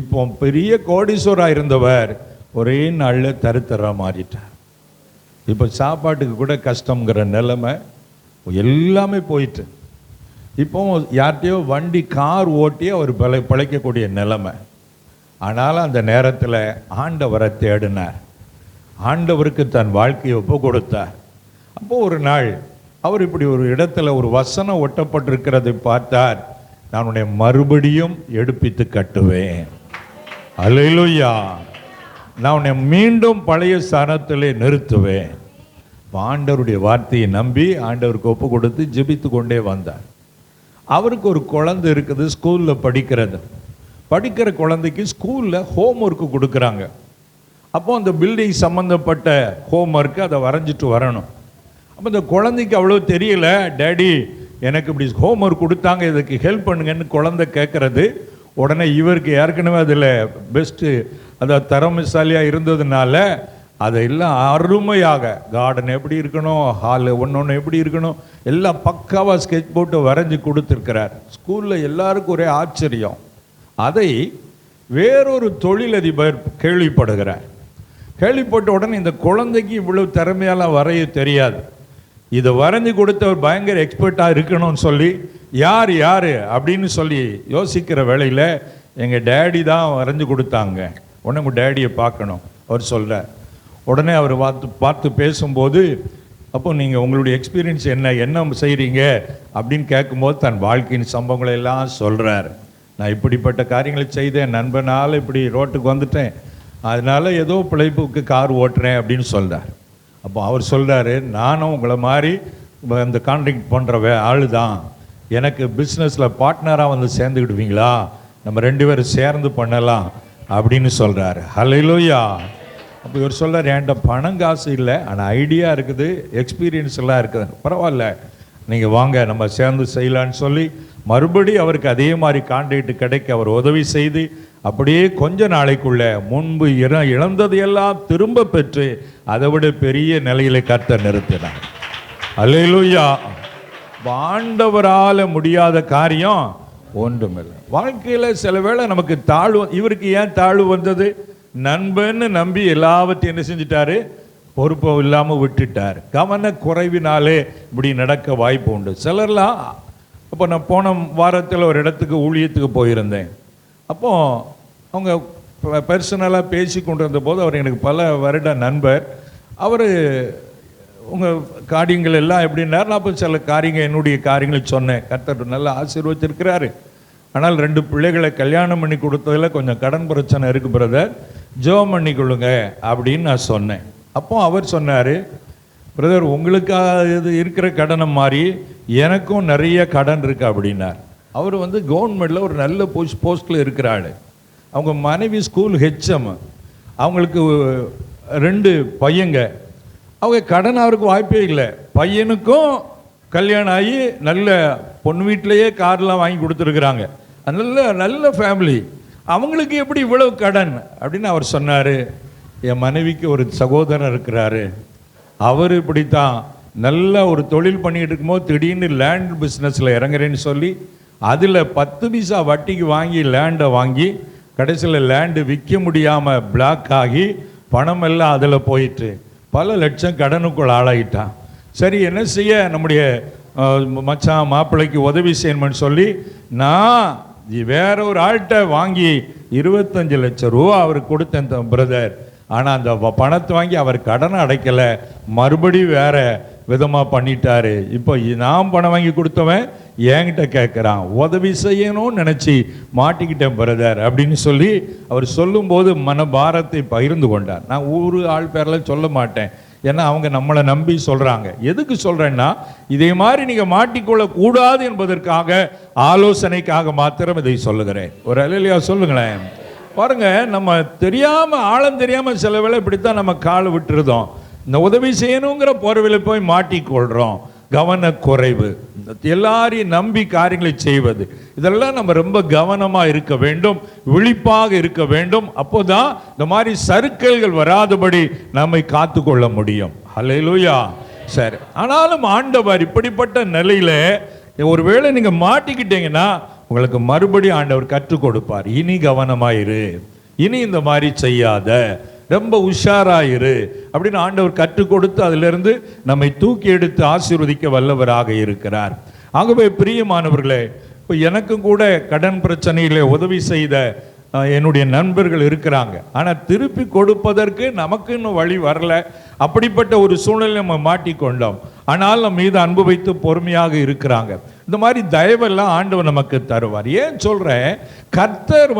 இப்போ பெரிய கோடீஸ்வராக இருந்தவர் ஒரே நாளில் தருத்தராக மாறிட்டார். இப்போ சாப்பாட்டுக்கு கூட கஷ்டங்கிற நிலைமை எல்லாமே போயிட்டு, இப்போ யார்கிட்டையோ வண்டி கார் ஓட்டி அவர் பிழைக்கக்கூடிய நிலைமை. ஆனாலும் அந்த நேரத்தில் ஆண்டவரை தேடினார், ஆண்டவருக்கு தன் வாழ்க்கையை ஒப்பு கொடுத்தார். அப்போது ஒரு நாள் அவர் இப்படி ஒரு இடத்துல ஒரு வசனம் ஒட்டப்பட்டிருக்கிறதை பார்த்தார், நான் உன்னை மறுபடியும் எடுப்பித்து கட்டுவேன். அல்லேலூயா. நான் உன்னை மீண்டும் பழைய ஸ்தானத்திலே நிறுத்துவேன். ஆண்டவருடைய வார்த்தையை நம்பி ஆண்டவருக்கு ஒப்பு கொடுத்து ஜெபித்து கொண்டே வந்தார். அவருக்கு ஒரு குழந்தை இருக்குது, ஸ்கூலில் படிக்கிற குழந்தைக்கு ஸ்கூலில் ஹோம் ஒர்க்கு கொடுக்குறாங்க. அப்போ அந்த பில்டிங் சம்மந்தப்பட்ட ஹோம் ஒர்க்கு அதை வரைஞ்சிட்டு வரணும். அப்போ இந்த குழந்தைக்கு அவ்வளோ தெரியல, டேடி எனக்கு இப்படி ஹோம் ஒர்க் கொடுத்தாங்க, இதுக்கு ஹெல்ப் பண்ணுங்கன்னு குழந்தை கேட்குறது. உடனே இவருக்கு ஏற்கனவே அதில் பெஸ்ட்டு, அதாவது திறமைசாலியாக இருந்ததுனால அதையெல்லாம் அருமையாக கார்டன் எப்படி இருக்கணும், ஹாலு ஒன்று எப்படி இருக்கணும், எல்லாம் பக்காவாக ஸ்கெட்ச் போட்டு வரைஞ்சி கொடுத்துருக்கிறார். ஸ்கூலில் எல்லாருக்கும் ஒரே ஆச்சரியம். அதை வேறொரு தொழிலதிபர் கேள்விப்படுகிறார். கேள்விப்பட்ட உடனே இந்த குழந்தைக்கு இவ்வளவு திறமையெல்லாம் வரைய தெரியாது, இதை வரைஞ்சி கொடுத்தவர் பயங்கர எக்ஸ்பர்ட்டாக இருக்கணும்னு சொல்லி யார் அப்படின்னு சொல்லி யோசிக்கிற வேளையில் எங்கள் டேடி தான் வரைஞ்சி கொடுத்தாங்க, உடனே உங்கள் டேடியை பார்க்கணும் அவர் சொல்கிறார். உடனே அவர் பார்த்து பேசும்போது, அப்போ நீங்கள் உங்களுடைய எக்ஸ்பீரியன்ஸ் என்ன செய்கிறீங்க அப்படின்னு கேட்கும்போது தன் வாழ்க்கையின் சம்பவங்களை எல்லாம் சொல்கிறார். நான் இப்படிப்பட்ட காரியங்களை செய்தேன், நண்பனால் இப்படி ரோட்டுக்கு வந்துட்டேன், அதனால் ஏதோ பிழைப்புக்கு கார் ஓட்டுறேன் அப்படின்னு சொல்கிறார். அப்போ அவர் சொல்கிறாரு, நானும் உங்களை மாதிரி அந்த கான்ட்ராக்ட் பண்ணுற ஆள் தான், எனக்கு பிஸ்னஸில் பார்ட்னராக வந்து சேர்ந்துக்கிடுவீங்களா, நம்ம 2 பேரும் சேர்ந்து பண்ணலாம் அப்படின்னு சொல்கிறாரு. ஹல்லேலூயா. அப்போ இவர் சொல்கிறார், என்கிட்ட பணம் காசு இல்லை, ஆனால் ஐடியா இருக்குது, எக்ஸ்பீரியன்ஸ் எல்லாம் இருக்குது, பரவாயில்ல நீங்கள் வாங்க நம்ம சேர்ந்து செய்யலான்னு சொல்லி மறுபடி அவருக்கு அதே மாதிரி கான்ட்ராக்ட் கிடைக்க அவர் உதவி செய்து அப்படியே கொஞ்ச நாளைக்குள்ள முன்பு இழந்ததையெல்லாம் திரும்ப பெற்று அதை விட பெரிய நிலையில கர்த்தர் நிறுத்தினார். அல்லேலூயா. ஆண்டவரால முடியாத காரியம் ஒன்றுமில்லை. வாழ்க்கையில் சில வேளை நமக்கு தாழ்வு, இவருக்கு ஏன் தாழ்வு வந்தது? நண்பன்னு நம்பி எல்லாவற்றையும் என்ன செஞ்சிட்டாரு, பொறுப்பு இல்லாமல் விட்டுட்டார். கவன குறைவினாலே இப்படி நடக்க வாய்ப்பு உண்டு. சிலர்லாம், அப்போ நான் போன வாரத்தில் ஒரு இடத்துக்கு ஊழியத்துக்கு போயிருந்தேன். அப்போது அவங்க பர்சனலாக பேசி கொண்டு இருந்த போது அவர் எனக்கு பல வருட நண்பர். அவர் உங்கள் காரியங்கள் எல்லாம் எப்படின்னார், நான் அப்போ சில காரியங்கள் என்னுடைய காரியங்களை சொன்னேன். கர்த்தர் நல்லா ஆசீர்வதிச்சிருக்கிறாரு, ஆனால் 2 பிள்ளைகளை கல்யாணம் பண்ணி கொடுத்ததில் கொஞ்சம் கடன் பிரச்சனை இருக்குது பிரதர், ஜெபம் பண்ணிக்கொள்ளுங்க அப்படின்னு நான் சொன்னேன். அப்போ அவர் சொன்னார், பிரதர் உங்களுக்காக இது இருக்கிற கடனை மாதிரி எனக்கும் நிறைய கடன் இருக்கு அப்படின்னார். அவர் வந்து கவர்மெண்ட்டில் ஒரு நல்ல போஸ்ட்டில் இருக்கிறாள். அவங்க மனைவி ஸ்கூல் ஹெச்எம், அவங்களுக்கு 2 பையங்க. அவங்க கடன் அவருக்கு வாய்ப்பே இல்லை. பையனுக்கும் கல்யாணம் ஆகி நல்ல பொண்ணு வீட்டிலையே கார்லாம் வாங்கி கொடுத்துருக்குறாங்க, நல்ல ஃபேமிலி, அவங்களுக்கு எப்படி இவ்வளவு கடன் அப்படின்னு அவர் சொன்னார். என் மனைவிக்கு ஒரு சகோதரர் இருக்கிறாரு, அவர் இப்படித்தான் நல்ல ஒரு தொழில் பண்ணிகிட்டு இருக்கும்போது திடீர்னு லேண்ட் பிஸ்னஸில் இறங்குறேன்னு சொல்லி அதில் 10 பைசா வட்டிக்கு வாங்கி லேண்டை வாங்கி கடைசியில் லேண்டு விற்க முடியாமல் பிளாக் ஆகி பணம் எல்லாம் அதில் போயிட்டு பல லட்சம் கடனுக்குள் ஆளாயிட்டான். சரி என்ன செய்ய, நம்முடைய மச்சான் மாப்பிள்ளைக்கு உதவி செய்யணும்னு சொல்லி நான் வேற ஒரு ஆள்கிட்ட வாங்கி 25 லட்சம் ரூபா அவருக்கு கொடுத்தேன் பிரதர். ஆனால் அந்த பணத்தை வாங்கி அவர் கடனை அடைக்கலை, மறுபடியும் வேற விதமாக பண்ணிட்டாரு. இப்போ நான் பணம் வாங்கி கொடுத்தவன் என்கிட்ட கேட்குறான், உதவி செய்யணும்னு நினச்சி மாட்டிக்கிட்டேன் பிரதர் அப்படின்னு சொல்லி அவர் சொல்லும்போது மனபாரத்தை பகிர்ந்து கொண்டார். நான் ஊர் ஆள் பேரெல்லாம் சொல்ல மாட்டேன், ஏன்னா அவங்க நம்மளை நம்பி சொல்கிறாங்க. எதுக்கு சொல்கிறேன்னா, இதே மாதிரி நீங்கள் மாட்டிக்கொள்ளக்கூடாது என்பதற்காக, ஆலோசனைக்காக மாத்திரம் இதை சொல்லுகிறேன். ஒரு அல்லேலூயா சொல்லுங்களேன். பாருங்க, நம்ம தெரியாமல் ஆழம் தெரியாமல் சில வேளை இப்படித்தான் நம்ம காலை விட்டுருதோம். இந்த உதவி செய்யணுங்கிற போர்வையில் போய் மாட்டிக்கொள்கிறோம். கவனக்குறைவு, எல்லாரையும் நம்பி காரியங்களை செய்வது, இதெல்லாம் நம்ம ரொம்ப கவனமாக இருக்க வேண்டும், விழிப்பாக இருக்க வேண்டும். அப்போதான் இந்த மாதிரி சறுக்கல்கள் வராதபடி நம்மை காத்து கொள்ள முடியும். அல்லேலூயா. சரி, ஆனாலும் ஆண்டவர் இப்படிப்பட்ட நிலையில ஒருவேளை நீங்க மாட்டிக்கிட்டீங்கன்னா உங்களுக்கு மறுபடியும் ஆண்டவர் கற்றுக் கொடுப்பார். இனி கவனமாயிரு, இனி இந்த மாதிரி செய்யாத, ரொம்ப உஷாராயிரு அப்படின்னு ஆண்டவர் கற்றுக் கொடுத்து அதிலிருந்து நம்மை தூக்கி எடுத்து ஆசீர்வதிக்க வல்லவராக இருக்கிறார். ஆகவே பிரியமானவர்களே, இப்போ எனக்கும் கூட கடன் பிரச்சனையிலே உதவி செய்த என்னுடைய நண்பர்கள் இருக்கிறாங்க. ஆனால் திருப்பி கொடுப்பதற்கு நமக்கு இன்னும் வழி வரல. அப்படிப்பட்ட ஒரு சூழ்நிலை நம்ம மாட்டிக்கொண்டோம். ஆனால் நம்ம மீது அன்பு வைத்து பொறுமையாக இருக்கிறாங்க. இந்த மாதிரி தயவெல்லாம் ஆண்டவர் நமக்கு தருவார். ஏன் சொல்றேன், கர்த்தர்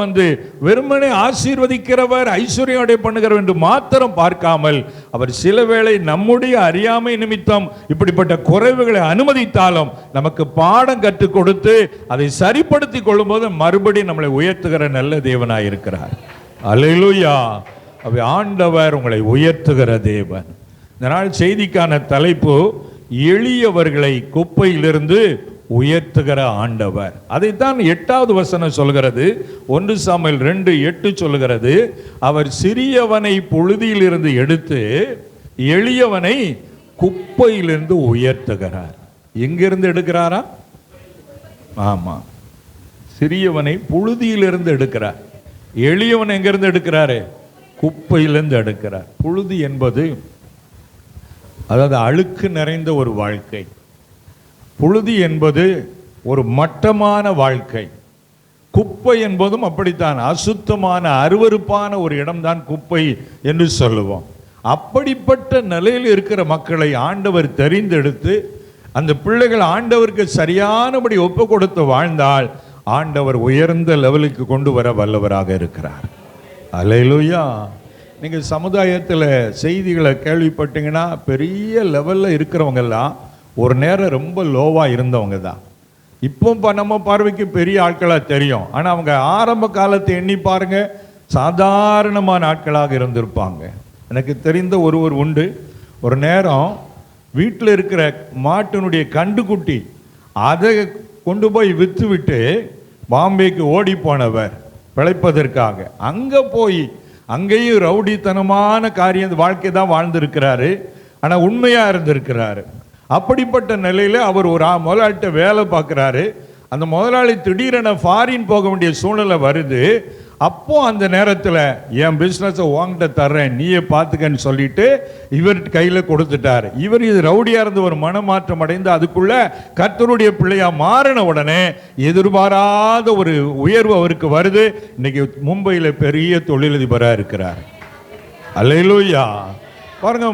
வெறுமனே ஆசீர்வதிக்கிறவர், ஐஸ்வர்யோட பண்ணுகிறவர் என்று மாத்திரம் பார்க்காமல், அவர் சில வேளை நம்முடைய அறியாமை நிமித்தம் இப்படிப்பட்ட குறைவுகளை அனுமதித்தாலும் நமக்கு பாடம் கற்றுக் கொடுத்து அதை சரிப்படுத்திக் கொள்ளும் போது மறுபடியும் நம்மளை உயர்த்துகிற நல்ல தேவனாய் இருக்கிறார். அல்லேலூயா. ஆண்டவர் உங்களை உயர்த்துகிற தேவன். இந்த நாள் செய்திக்கான தலைப்பு, எளியவர்களை குப்பையிலிருந்து உயர்த்துகிற ஆண்டவர். அதைத்தான் 8வது வசனம் சொல்கிறது. 1 சாமுவேல் 2:8 சொல்கிறது, அவர் சிறியவனை புழுதியிலிருந்து எடுத்து எளியவனை குப்பையிலிருந்து உயர்த்துகிறார். எங்கிருந்து எடுக்கிறாரா? ஆமா, சிறியவனை புழுதியிலிருந்து எடுக்கிறார். எளியவன் எங்கிருந்து எடுக்கிறாரு? குப்பையிலிருந்து எடுக்கிறார். புழுதி என்பது அதாவது அழுக்கு நிறைந்த ஒரு வாழ்க்கை. புழுதி என்பது ஒரு மட்டமான வாழ்க்கை. குப்பை என்பதும் அப்படித்தான், அசுத்தமான அருவருப்பான ஒரு இடம்தான் குப்பை என்று சொல்லுவோம். அப்படிப்பட்ட நிலையில் இருக்கிற மக்களை ஆண்டவர் தெரிந்தெடுத்து, அந்த பிள்ளைகள் ஆண்டவருக்கு சரியானபடி ஒப்பு கொடுத்து வாழ்ந்தால் ஆண்டவர் உயர்ந்த லெவலுக்கு கொண்டு வர வல்லவராக இருக்கிறார். அல்லேலூயா. நீங்கள் சமுதாயத்தில் செய்திகளை கேள்விப்பட்டீங்கன்னா, பெரிய லெவலில் இருக்கிறவங்கெல்லாம் ஒரு நேரம் ரொம்ப லோவாக இருந்தவங்க தான். இப்போ நம்ம பார்வைக்கு பெரிய ஆட்களாக தெரியும். ஆனால் அவங்க ஆரம்ப காலத்தை எண்ணி பாருங்க, சாதாரணமான ஆட்களாக இருந்திருப்பாங்க. எனக்கு தெரிந்த ஒருவர் உண்டு. ஒரு நேரம் வீட்டில் இருக்கிற மாட்டினுடைய கண்டுக்குட்டி அதை கொண்டு போய் விற்று விட்டு பாம்பேக்கு ஓடி போனவர் பிழைப்பதற்காக. அங்கே போய் அங்கேயும் ரவுடித்தனமான காரியம் வாழ்க்கை தான் வாழ்ந்திருக்கிறாரு. ஆனால் உண்மையாக இருந்திருக்கிறாரு. அப்படிப்பட்ட நிலையில் அவர் ஒரு முதலாளிட்ட வேலை பார்க்குறாரு. அந்த முதலாளி திடீரென ஃபாரின் போக வேண்டிய சூழ்நிலை வருது. அப்போ அந்த நேரத்தில் என் பிஸ்னஸை உங்ககிட்ட தர்றேன், நீயே பார்த்துக்கன்னு சொல்லிட்டு இவர் கையில் கொடுத்துட்டார். இவர் இது ரவுடியாக இருந்து ஒரு மனமாற்றம் அடைந்து அதுக்குள்ள கர்த்தருடைய பிள்ளையா மாறின உடனே எதிர்பாராத ஒரு உயர்வு அவருக்கு வருது. இன்னைக்கு மும்பையில் பெரிய தொழிலதிபராக இருக்கிறார். அல்லேலூயா. பாருங்க,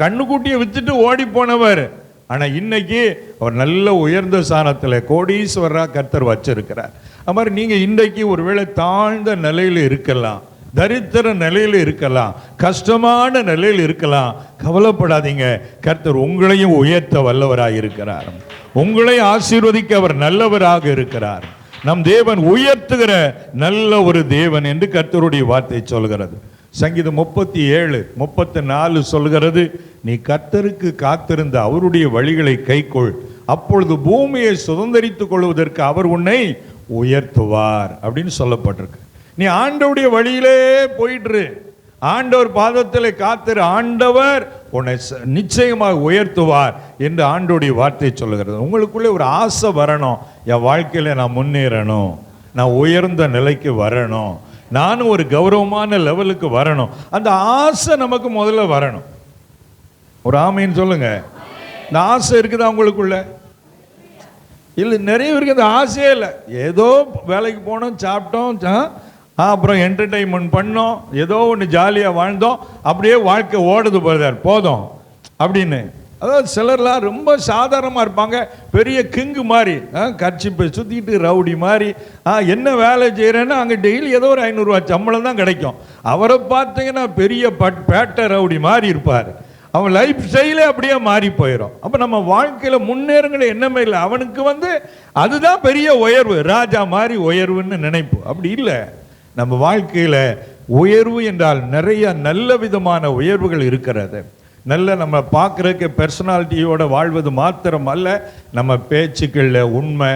கண்ணுக்குட்டியை வித்துட்டு ஓடி போனவர், ஆனால் இன்னைக்கு அவர் நல்ல உயர்ந்த ஸ்தானத்தில் கோடீஸ்வரராக கர்த்தர் வச்சிருக்கிறார். அது மாதிரி நீங்கள் இன்றைக்கு ஒருவேளை தாழ்ந்த நிலையில் இருக்கலாம், தரித்திர நிலையில் இருக்கலாம், கஷ்டமான நிலையில் இருக்கலாம். கவலைப்படாதீங்க, கர்த்தர் உங்களையும் உயர்த்த வல்லவராக இருக்கிறார். உங்களை ஆசீர்வதிக்க அவர் நல்லவராக இருக்கிறார். நம் தேவன் உயர்த்துகிற நல்ல ஒரு தேவன் என்று கர்த்தருடைய வார்த்தை சொல்கிறது. சங்கீதம் 37:34 சொல்கிறது, நீ கர்த்தருக்கு காத்திருந்த அவருடைய வழிகளை கைக்கொள், அப்பொழுது பூமியை சுதந்தரித்துக் கொள்வதற்கு அவர் உன்னை உயர்த்துவார் அப்படின்னு சொல்லப்பட்டிருக்கு. நீ ஆண்டவருடைய வழியிலே போயிட்டு ஆண்டவர் பாதத்தில் காத்திரு, ஆண்டவர் உன்னை நிச்சயமாக உயர்த்துவார் என்று ஆண்டவருடைய வார்த்தை சொல்லுகிறது. உங்களுக்குள்ளே ஒரு ஆசை வரணும், என் வாழ்க்கையில் நான் முன்னேறணும், நான் உயர்ந்த நிலைக்கு வரணும், நானும் ஒரு கௌரவமான லெவலுக்கு வரணும். அந்த ஆசை நமக்கு முதல்ல வரணும். ஒரு ஆமைன்னு சொல்லுங்க. இந்த ஆசை இருக்குதா உங்களுக்குள்ள? இல்லை, நிறைய பேருக்கு அந்த ஆசையே இல்லை. ஏதோ வேலைக்கு போனோம், சாப்பிட்டோம், அப்புறம் என்டர்டெயின்மெண்ட் பண்ணோம், ஏதோ ஒன்று ஜாலியாக வாழ்ந்தோம், அப்படியே வாழ்க்கை ஓடுது போதும் அப்படின்னு. அதாவது சிலர்லாம் ரொம்ப சாதாரணமாக இருப்பாங்க, பெரிய கிங்கு மாதிரி கர்ச்சிப்பை சுற்றிட்டு ரவுடி மாதிரி என்ன வேலை செய்கிறேன்னா அங்கே டெய்லி ஏதோ ஒரு 500 ரூபா சம்பளம் தான் கிடைக்கும். அவரை பார்த்தீங்கன்னா பெரிய பேட்டை ரவுடி மாதிரி இருப்பார். அவன் லைஃப் ஸ்டைலே அப்படியே மாறி போயிடும். அப்போ நம்ம வாழ்க்கையில் முன்னேறுங்கிற எண்ணமே இல்லை. அவனுக்கு அதுதான் பெரிய உயர்வு, ராஜா மாதிரி உயர்வுன்னு நினைப்பு. அப்படி இல்லை. நம்ம வாழ்க்கையில் உயர்வு என்றால் நிறைய நல்ல விதமான உயர்வுகள் இருக்கிறது. நல்ல நம்ம பார்க்குறதுக்கு பர்சனாலிட்டியோட வாழ்வது மாத்திரம் அல்ல, நம்ம பேச்சுக்களில் உண்மை,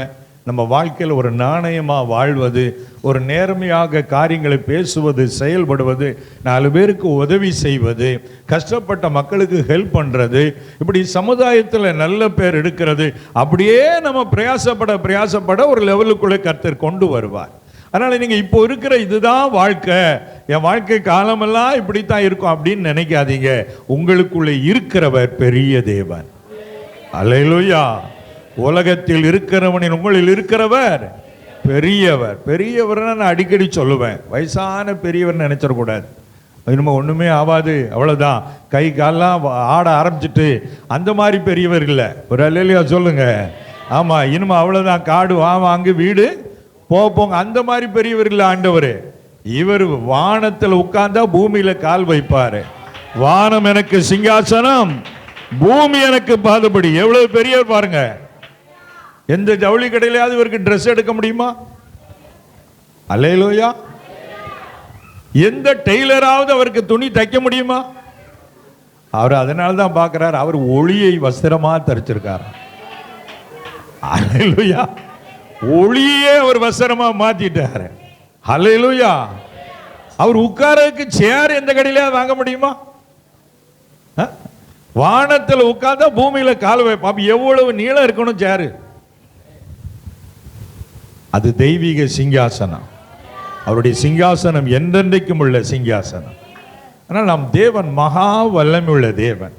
நம்ம வாழ்க்கையில் ஒரு நாணயமாக வாழ்வது, ஒரு நேர்மையாக காரியங்களை பேசுவது, செயல்படுவது, 4 பேருக்கு உதவி செய்வது, கஷ்டப்பட்ட மக்களுக்கு ஹெல்ப் பண்ணுறது, இப்படி சமுதாயத்தில் நல்ல பேர் எடுக்கிறது. அப்படியே நம்ம பிரயாசப்பட ஒரு லெவலுக்குள்ளே கர்த்தர் கொண்டு வருவார். அதனால் நீங்கள் இப்போ இருக்கிற இதுதான் வாழ்க்கை, என் வாழ்க்கை காலமெல்லாம் இப்படித்தான் இருக்கும் அப்படின்னு நினைக்காதீங்க. உங்களுக்குள்ளே இருக்கிறவர் பெரிய தேவன். அல்லேலூயா. உலகத்தில் இருக்கிறவனின் உங்களில் இருக்கிறவர் பெரியவர். பெரியவர்னா நான் அடிக்கடி சொல்லுவேன், வயசான பெரியவர் நினைச்சிடக்கூடாது. இனிமே ஒன்றுமே ஆகாது, அவ்வளோதான், கை காலெல்லாம் ஆட ஆரம்பிச்சுட்டு அந்த மாதிரி பெரியவர் இல்லை. ஒரு அல்லேலூயா சொல்லுங்க. ஆமா, இனிமே அவ்வளவுதான், காடு வாங்கு வீடு போங்க, அந்த மாதிரி பெரியவர்கள் ஆண்டவர். இவர் வானத்தில் உட்கார்ந்தா பூமியில கால் வைப்பாரு. வானம் எனக்கு சிங்காசனம், பூமி எனக்கு பாதபடி. எவ்வளவு பெரியவர் பாருங்க. எந்த ஜவுளி கடையிலாவது இவருக்கு ட்ரெஸ் எடுக்க முடியுமா? அல்லேலூயா. எந்த டெய்லராவது அவருக்கு துணி தைக்க முடியுமா? அவர் அதனால தான் பார்க்கிறார், அவர் ஒளியை வஸ்திரமா தரிச்சிருக்கார். அல்லேலூயா. ஒளியே அவர் வஸ்திரமா மாத்திட்டாரு. அல்லேலூயா. அவர் உட்காரதுக்கு சேர் எந்த கடையிலாவது வாங்க முடியுமா? வானத்தில் உட்கார்ந்தா பூமியில கால் வைப்பா. எவ்வளவு நீளம் இருக்கணும் சேரு? அது தெய்வீக சிங்காசனம். அவருடைய சிங்காசனம் என்றென்றைக்கும் உள்ள சிங்காசனம். ஆனால் நம் தேவன் மகா வல்லமை உள்ள தேவன்.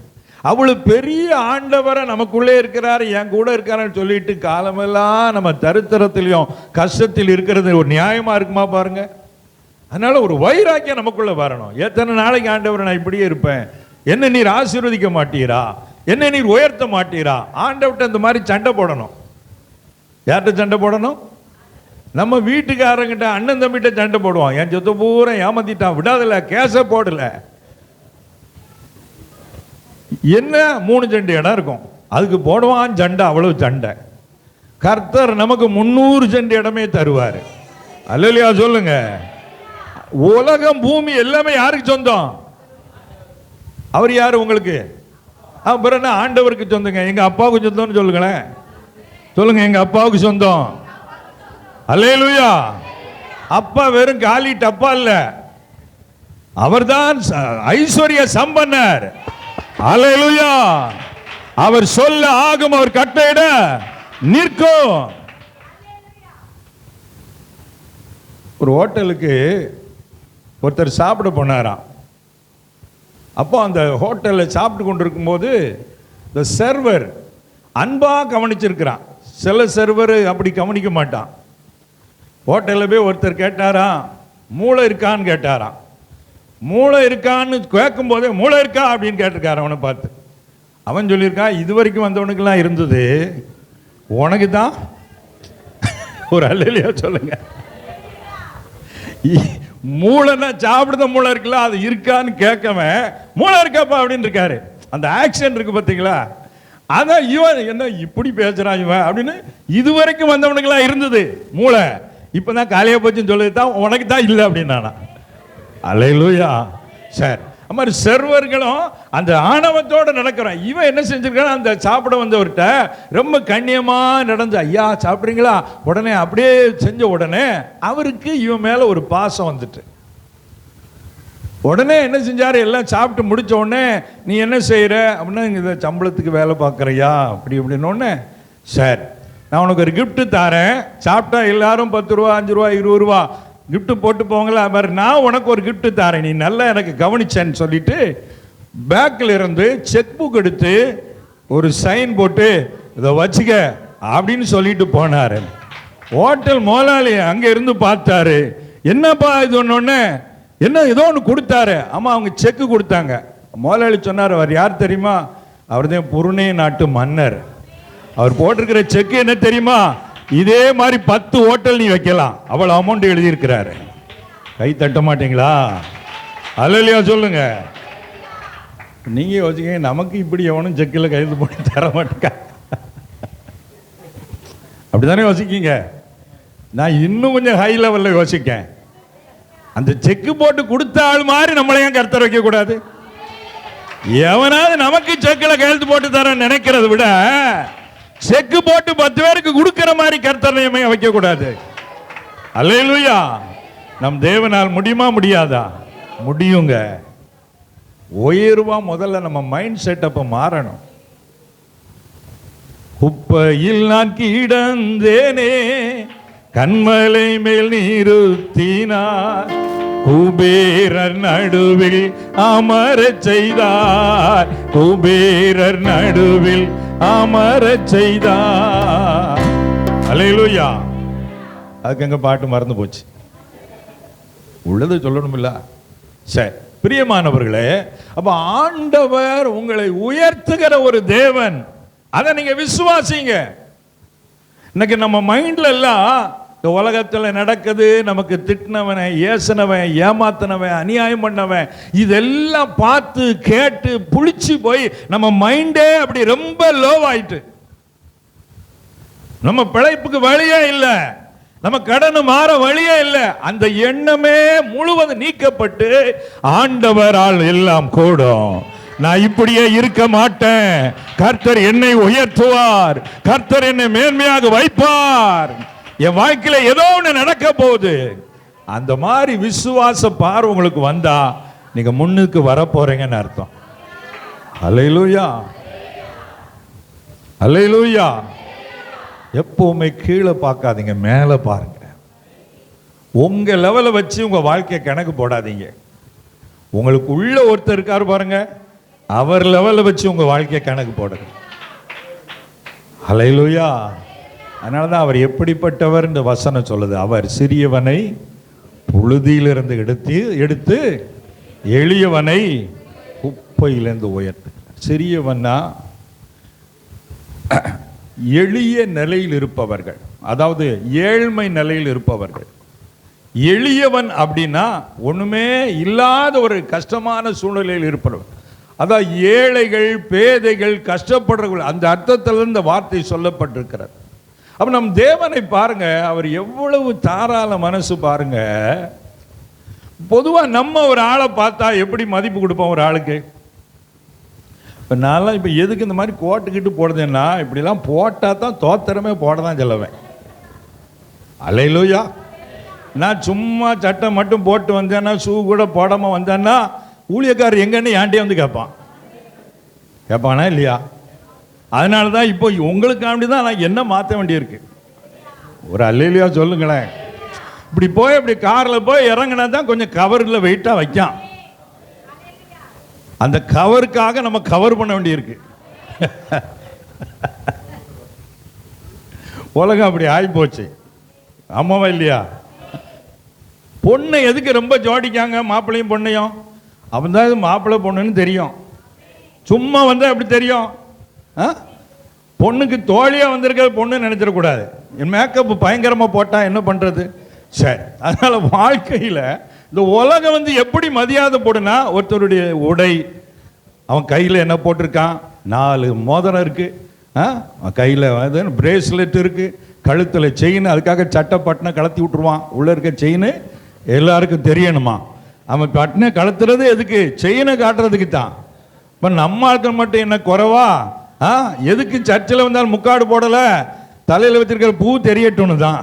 அவ்வளவு பெரிய ஆண்டவரை நமக்குள்ளே இருக்கிறார், என் கூட இருக்காருன்னு சொல்லிட்டு காலமெல்லாம் நம்ம தரித்திரத்திலையும் கஷ்டத்தில் இருக்கிறது ஒரு நியாயமா இருக்குமா பாருங்க. அதனால ஒரு வைராக்கியம் நமக்குள்ள வரணும். எத்தனை நாளைக்கு ஆண்டவரை நான் இப்படியே இருப்பேன், என்ன நீர் ஆசீர்வதிக்க மாட்டீரா, என்ன நீர் உயர்த்த மாட்டீரா? ஆண்டவர்கிட்ட இந்த மாதிரி சண்டை போடணும். யார்கிட்ட சண்டை போடணும்? நம்ம வீட்டுக்காரங்கிட்ட, அண்ணன் தம்பிகிட்ட சண்டை போடுவோம். என் சொத்து பூரா ஏமாத்திட்டான், விடாதல, கேஸ போடல. என்ன 3 சென்ட் இடம் இருக்கும், அதுக்கு போடுவான் சண்டை. அவ்வளவு சண்டை. கர்த்தர் நமக்கு 300 சென்ட் இடமே தருவார். அல்லேலூயா சொல்லுங்க. உலகம் பூமி எல்லாமே யாருக்கு சொந்தம்? அவர் யாரு உங்களுக்கு? அப்புறம் என்ன ஆண்டவருக்கு சொந்தங்க. எங்க அப்பாவுக்கு சொந்தம்னு சொல்லுங்களேன். சொல்லுங்க, எங்க அப்பாவுக்கு சொந்தம். அல்லேலூயா. அப்பா வெறும் காலி டப்பா இல்ல, அவர்தான் ஐஸ்வர்ய சம்பன்னர். அல்லேலூயா. அவர் சொல்ல ஆகும், அவர் கட்டளையிட நிற்கும். ஒரு ஹோட்டலுக்கு ஒருத்தர் சாப்பிட போனாராம். அப்போ அந்த ஹோட்டலில் சாப்பிட்டு கொண்டிருக்கும் போது இந்த சர்வர் அன்பா கவனிச்சிருக்கிறான். சில சர்வர் அப்படி கவனிக்க மாட்டான். ஹோட்டலில் போய் ஒருத்தர் கேட்டாராம், மூளை இருக்கான்னு கேட்டாராம். மூளை இருக்கான்னு கேட்கும் போதே மூளை இருக்கா அப்படின்னு கேட்டிருக்காரு. அவனை பார்த்து அவன் சொல்லியிருக்கான், இது வரைக்கும் வந்தவனுக்கெல்லாம் இருந்தது, உனக்கு தான். ஒரு அல்லேலூயா சொல்லுங்க. மூளைன்னா சாப்பிடுத மூளை இருக்குல்ல, அது இருக்கான்னு கேட்கவன் மூளை இருக்காப்பா அப்படின்னு இருக்காரு. அந்த ஆக்ஷன் இருக்கு பார்த்தீங்களா? அதான் இவன் என்ன இப்படி பேசுறான் இவன் அப்படின்னு. இதுவரைக்கும் வந்தவனுக்கெல்லாம் இருந்தது மூளை, இப்பதான் காலையா போச்சுன்னு சொல்லிட்டு தான் உனக்கு தான் இல்லை அப்படின்னா. அல்லேலூயா. சரி, அது மாதிரி சர்வர்களும் அந்த ஆணவத்தோடு நடக்கிறான். இவன் என்ன செஞ்சிருக்கான், அந்த சாப்பிட வந்தவர்கிட்ட ரொம்ப கண்ணியமா நடந்து, ஐயா சாப்பிட்றீங்களா, உடனே அப்படியே செஞ்ச உடனே அவருக்கு இவன் மேல ஒரு பாசம் வந்துட்டு, உடனே என்ன செஞ்சாரு, எல்லாம் சாப்பிட்டு முடிச்ச உடனே நீ என்ன செய்யற அப்படின்னா, இந்த சம்பளத்துக்கு வேலை பார்க்குறியா அப்படி இப்படின்னு. சரி, நான் உனக்கு ஒரு கிஃப்ட் தரேன், சாப்பிட்டா எல்லாரும் 10 ரூபா 5 ரூபா 20 ரூபா கிஃப்ட் போட்டு போங்களா, மாதிரி நான் உனக்கு ஒரு கிஃப்ட் தரேன், நீ நல்லா எனக்கு கவனிச்சேன்னு சொல்லிட்டு பேக்கில் இருந்து செக் புக் எடுத்து ஒரு சைன் போட்டு இதை வச்சுக்க அப்படின்னு சொல்லிட்டு போனாரு. ஹோட்டல் முதலாளி அங்க இருந்து பார்த்தாரு, என்னப்பா இது ஒன்று, என்ன ஏதோ ஒன்று கொடுத்தாரு. ஆமா, அவங்க செக்கு கொடுத்தாங்க. முதலாளி சொன்னார், அவர் யார் தெரியுமா, அவர் தான் புருணே நாட்டு மன்னர். அவர் போட்டிருக்கிற செக் என்ன தெரியுமா, இதே மாதிரி 10 ஹோட்டல் நீ வைக்கலாம், அவ்வளவு அமௌண்ட் எழுதியிருக்கிறாரு. கை தட்ட மாட்டீங்களா? அல்லேலூயா சொல்லுங்க. நீங்க யோசிக்க, நமக்கு இப்படி எவனும் செக்கில் கைது போட்டு தர மாட்டேங்க, அப்படித்தானே யோசிக்கீங்க. நான் இன்னும் கொஞ்சம் ஹை லெவல்ல யோசிக்கேன். அந்த செக்கு போட்டு கொடுத்த ஆள் மாதிரி நம்மளையும் கர்த்தர் வைக்க கூடாது. எவனாவது நமக்கு செக்கில் கையெழுத்து போட்டு தர நினைக்கிறத விட செக்கு போட்டு 10 பேருக்கு கொடுக்கிற மாதிரி கர்த்தர் வைக்க கூடாது. அல்லேலூயா. நம் தேவனால் முடியுமா முடியாதா? முடியுங்க. உயர்வா முதல்ல நம்ம மைண்ட் செட்டப்ப மாறணும். குப்பையில் நான் கிடந்தேனே, கண்மலை மேல் நிறுத்தினார், குபேரர் நடுவில் அமரச் செய்தார், குபேரர் நடுவில் அமரச் செய்தார். அல்லேலூயா. அதுக்கு எங்க பாட்டு மறந்து போச்சு, உள்ளது சொல்லணும் இல்ல. சரி, பிரியமானவர்களே, அப்ப ஆண்டவர் உங்களை உயர்த்துகிற ஒரு தேவன், அதை நீங்க விசுவாசிங்க. இன்னைக்கு நம்ம மைண்ட்ல எல்லாம் இந்த உலகத்தில் நடக்குது, நமக்கு திட்டினவனை, ஏசினவன், ஏமாத்தினவன், அநியாயம் பண்ணவன், இதெல்லாம் பார்த்து கேட்டு புளிச்சு போய் நம்ம மைண்டே அப்படி ரொம்ப லோவாயிட்டு, நம்ம பிழைப்புக்கு வழியே இல்லை, நம்ம கடன் மாற வழியே இல்லை. அந்த எண்ணமே முழுவதும் நீக்கப்பட்டு ஆண்டவரால் எல்லாம் கூடும். நான் இப்படியே இருக்க மாட்டேன், கர்த்தர் என்னை உயர்த்துவார், கர்த்தர் என்னை மேன்மையாக வைப்பார், என் வாழ்க்கையில ஏதோ ஒன்று நடக்க போகுது. அந்த மாதிரி விசுவாச பார்வை உங்களுக்கு வந்தா நீங்க முன்னுக்கு வர போறீங்கன்னு அர்த்தம். அல்லேலூயா, அல்லேலூயா. எப்பவுமே கீழே பார்க்காதீங்க, மேலே பாருங்க. உங்க லெவலை வச்சு உங்க வாழ்க்கையை கணக்கு போடாதீங்க. உங்களுக்கு உள்ள ஒருத்தர் இருக்காரு பாருங்க, அவர் லெவலை வச்சு உங்க வாழ்க்கையை கணக்கு போடுங்க. அல்லேலூயா. அதனாலதான் அவர் எப்படிப்பட்டவர் இந்த வசனம் சொல்லுது. அவர் சிறியவனை புழுதியிலிருந்து எடுத்து எளியவனை குப்பையிலிருந்து உயர்த்து. சிறியவனா எளிய நிலையில் இருப்பவர்கள், அதாவது ஏழ்மை நிலையில் இருப்பவர்கள். எளியவன் அப்படின்னா ஒண்ணுமே இல்லாத ஒரு கஷ்டமான சூழ்நிலையில் இருப்பவர்கள், அதான் ஏழைகள், பேதைகள், கஷ்டப்படுறவர்கள். அந்த அர்த்தத்தில் இந்த வார்த்தை சொல்லப்பட்டிருக்கிறது. அப்ப நம் தேவனை பாருங்க, அவர் எவ்வளவு தாராள மனசு பாருங்க. பொதுவா நம்ம ஒரு ஆளை பார்த்தா எப்படி மதிப்பு கொடுப்போம் ஒரு ஆளுக்கு? இப்போ நான்லாம் இப்போ எதுக்கு இந்த மாதிரி கோட்டுக்கிட்டு போடுதுன்னா, இப்படிலாம் போட்டால் தான் தோத்திரமே போட தான் சொல்லுவேன். அல்லேலூயா. நான் சும்மா சட்டை மட்டும் போட்டு வந்தேன்னா, ஷூ கூட போடாமல் வந்தேன்னா, ஊழியக்காரர் எங்கன்னு ஏன்டே வந்து கேட்பானா இல்லையா? அதனால தான் இப்போ உங்களுக்காண்டி தான் நான் என்ன மாற்ற வேண்டியிருக்கு. ஒரு அல்லேலூயா சொல்லுங்களேன். இப்படி போய் இப்படி காரில் போய் இறங்கினா தான் கொஞ்சம் கவரில் வெயிட்டாக வைக்கான். அந்த கவருக்காக நம்ம கவர் பண்ண வேண்டியிருக்கு. உலகம் அப்படி ஆகிப்போச்சு. ஆமாவா இல்லையா? பொண்ணை எதுக்கு ரொம்ப ஜோடிக்காங்க, மாப்பிள்ளையும் பொண்ணையும்? அவன் தான் மாப்பிள்ளை பொண்ணுன்னு தெரியும். சும்மா வந்தா எப்படி தெரியும்? பொண்ணுக்கு தோழியா வந்திருக்க பொண்ணு நினைச்சிடக்கூடாது. என் மேக்கப் பயங்கரமா போட்டா என்ன பண்றது? சரி, அதனால வாழ்க்கையில இந்த உலகம் வந்து எப்படி மரியாதை போடுனா, ஒருத்தருடைய உடை, அவன் கையில் என்ன போட்டிருக்கான், 4 மோதிரம் இருக்கு, கையில் பிரேஸ்லெட் இருக்கு, கழுத்தில் செயின், அதுக்காக சட்டை பட்டினை கலத்தி விட்டுருவான். உள்ள இருக்க செயின் எல்லாருக்கும் தெரியணுமா? அவன் பட்டினை கலத்துறது எதுக்கு? செயினை காட்டுறதுக்கு தான். இப்போ நம்ம ஆட்கள் மட்டும் என்ன குறைவா? எதுக்கு சர்ச்சில் வந்தாலும் முக்காடு போடல, தலையில் வச்சிருக்கிற பூ தெரியட்டும்னு தான்.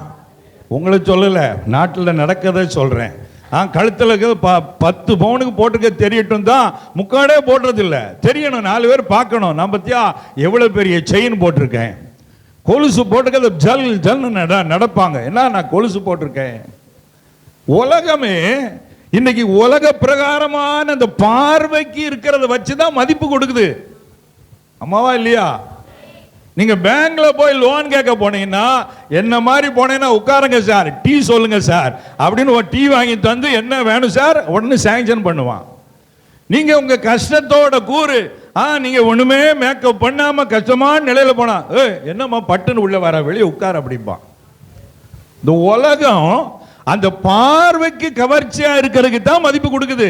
உங்களை சொல்லலை, நாட்டில் நடக்கிறத சொல்கிறேன். கழுத்தில் 10 பவுனுக்கு போட்டுக்க தெரியட்டும் தான் முக்காடே போடுறது இல்லை. தெரியணும், 4 பேர் பார்க்கணும். நான் பத்தியா எவ்வளோ பெரிய செயின் போட்டிருக்கேன், கொலுசு போட்டுக்க ஜல் ஜல்னு நடப்பாங்க. என்ன, நான் கொலுசு போட்டிருக்கேன். உலகமே இன்னைக்கு உலக பிரகாரமான அந்த பார்வைக்கு இருக்கிறத வச்சுதான் மதிப்பு கொடுக்குது. அம்மாவா இல்லையா? நீங்க பேங்க்ல போய் லோன் கேட்க போனீங்கன்னா, என்ன மாதிரி போனீங்கன்னா, உட்காருங்க சார், டீ சொல்லுங்க சார் அப்படின்னு ஒரு டீ வாங்கி தந்து, என்ன வேணும் சார் உடனே சாங்ஷன் பண்ணுவான். நீங்க உங்க கஷ்டத்தோட கூறு, நீங்க ஒண்ணுமே மேக்கப் பண்ணாம கஷ்டமான நிலையில போனா, என்னம்மா பட்டுன்னு உள்ள வர, வெளியே உட்கார் அப்படிம்பான். இந்த உலகம் அந்த பார்வைக்கு கவர்ச்சியா இருக்கிறதுக்கு தான் மதிப்பு கொடுக்குது.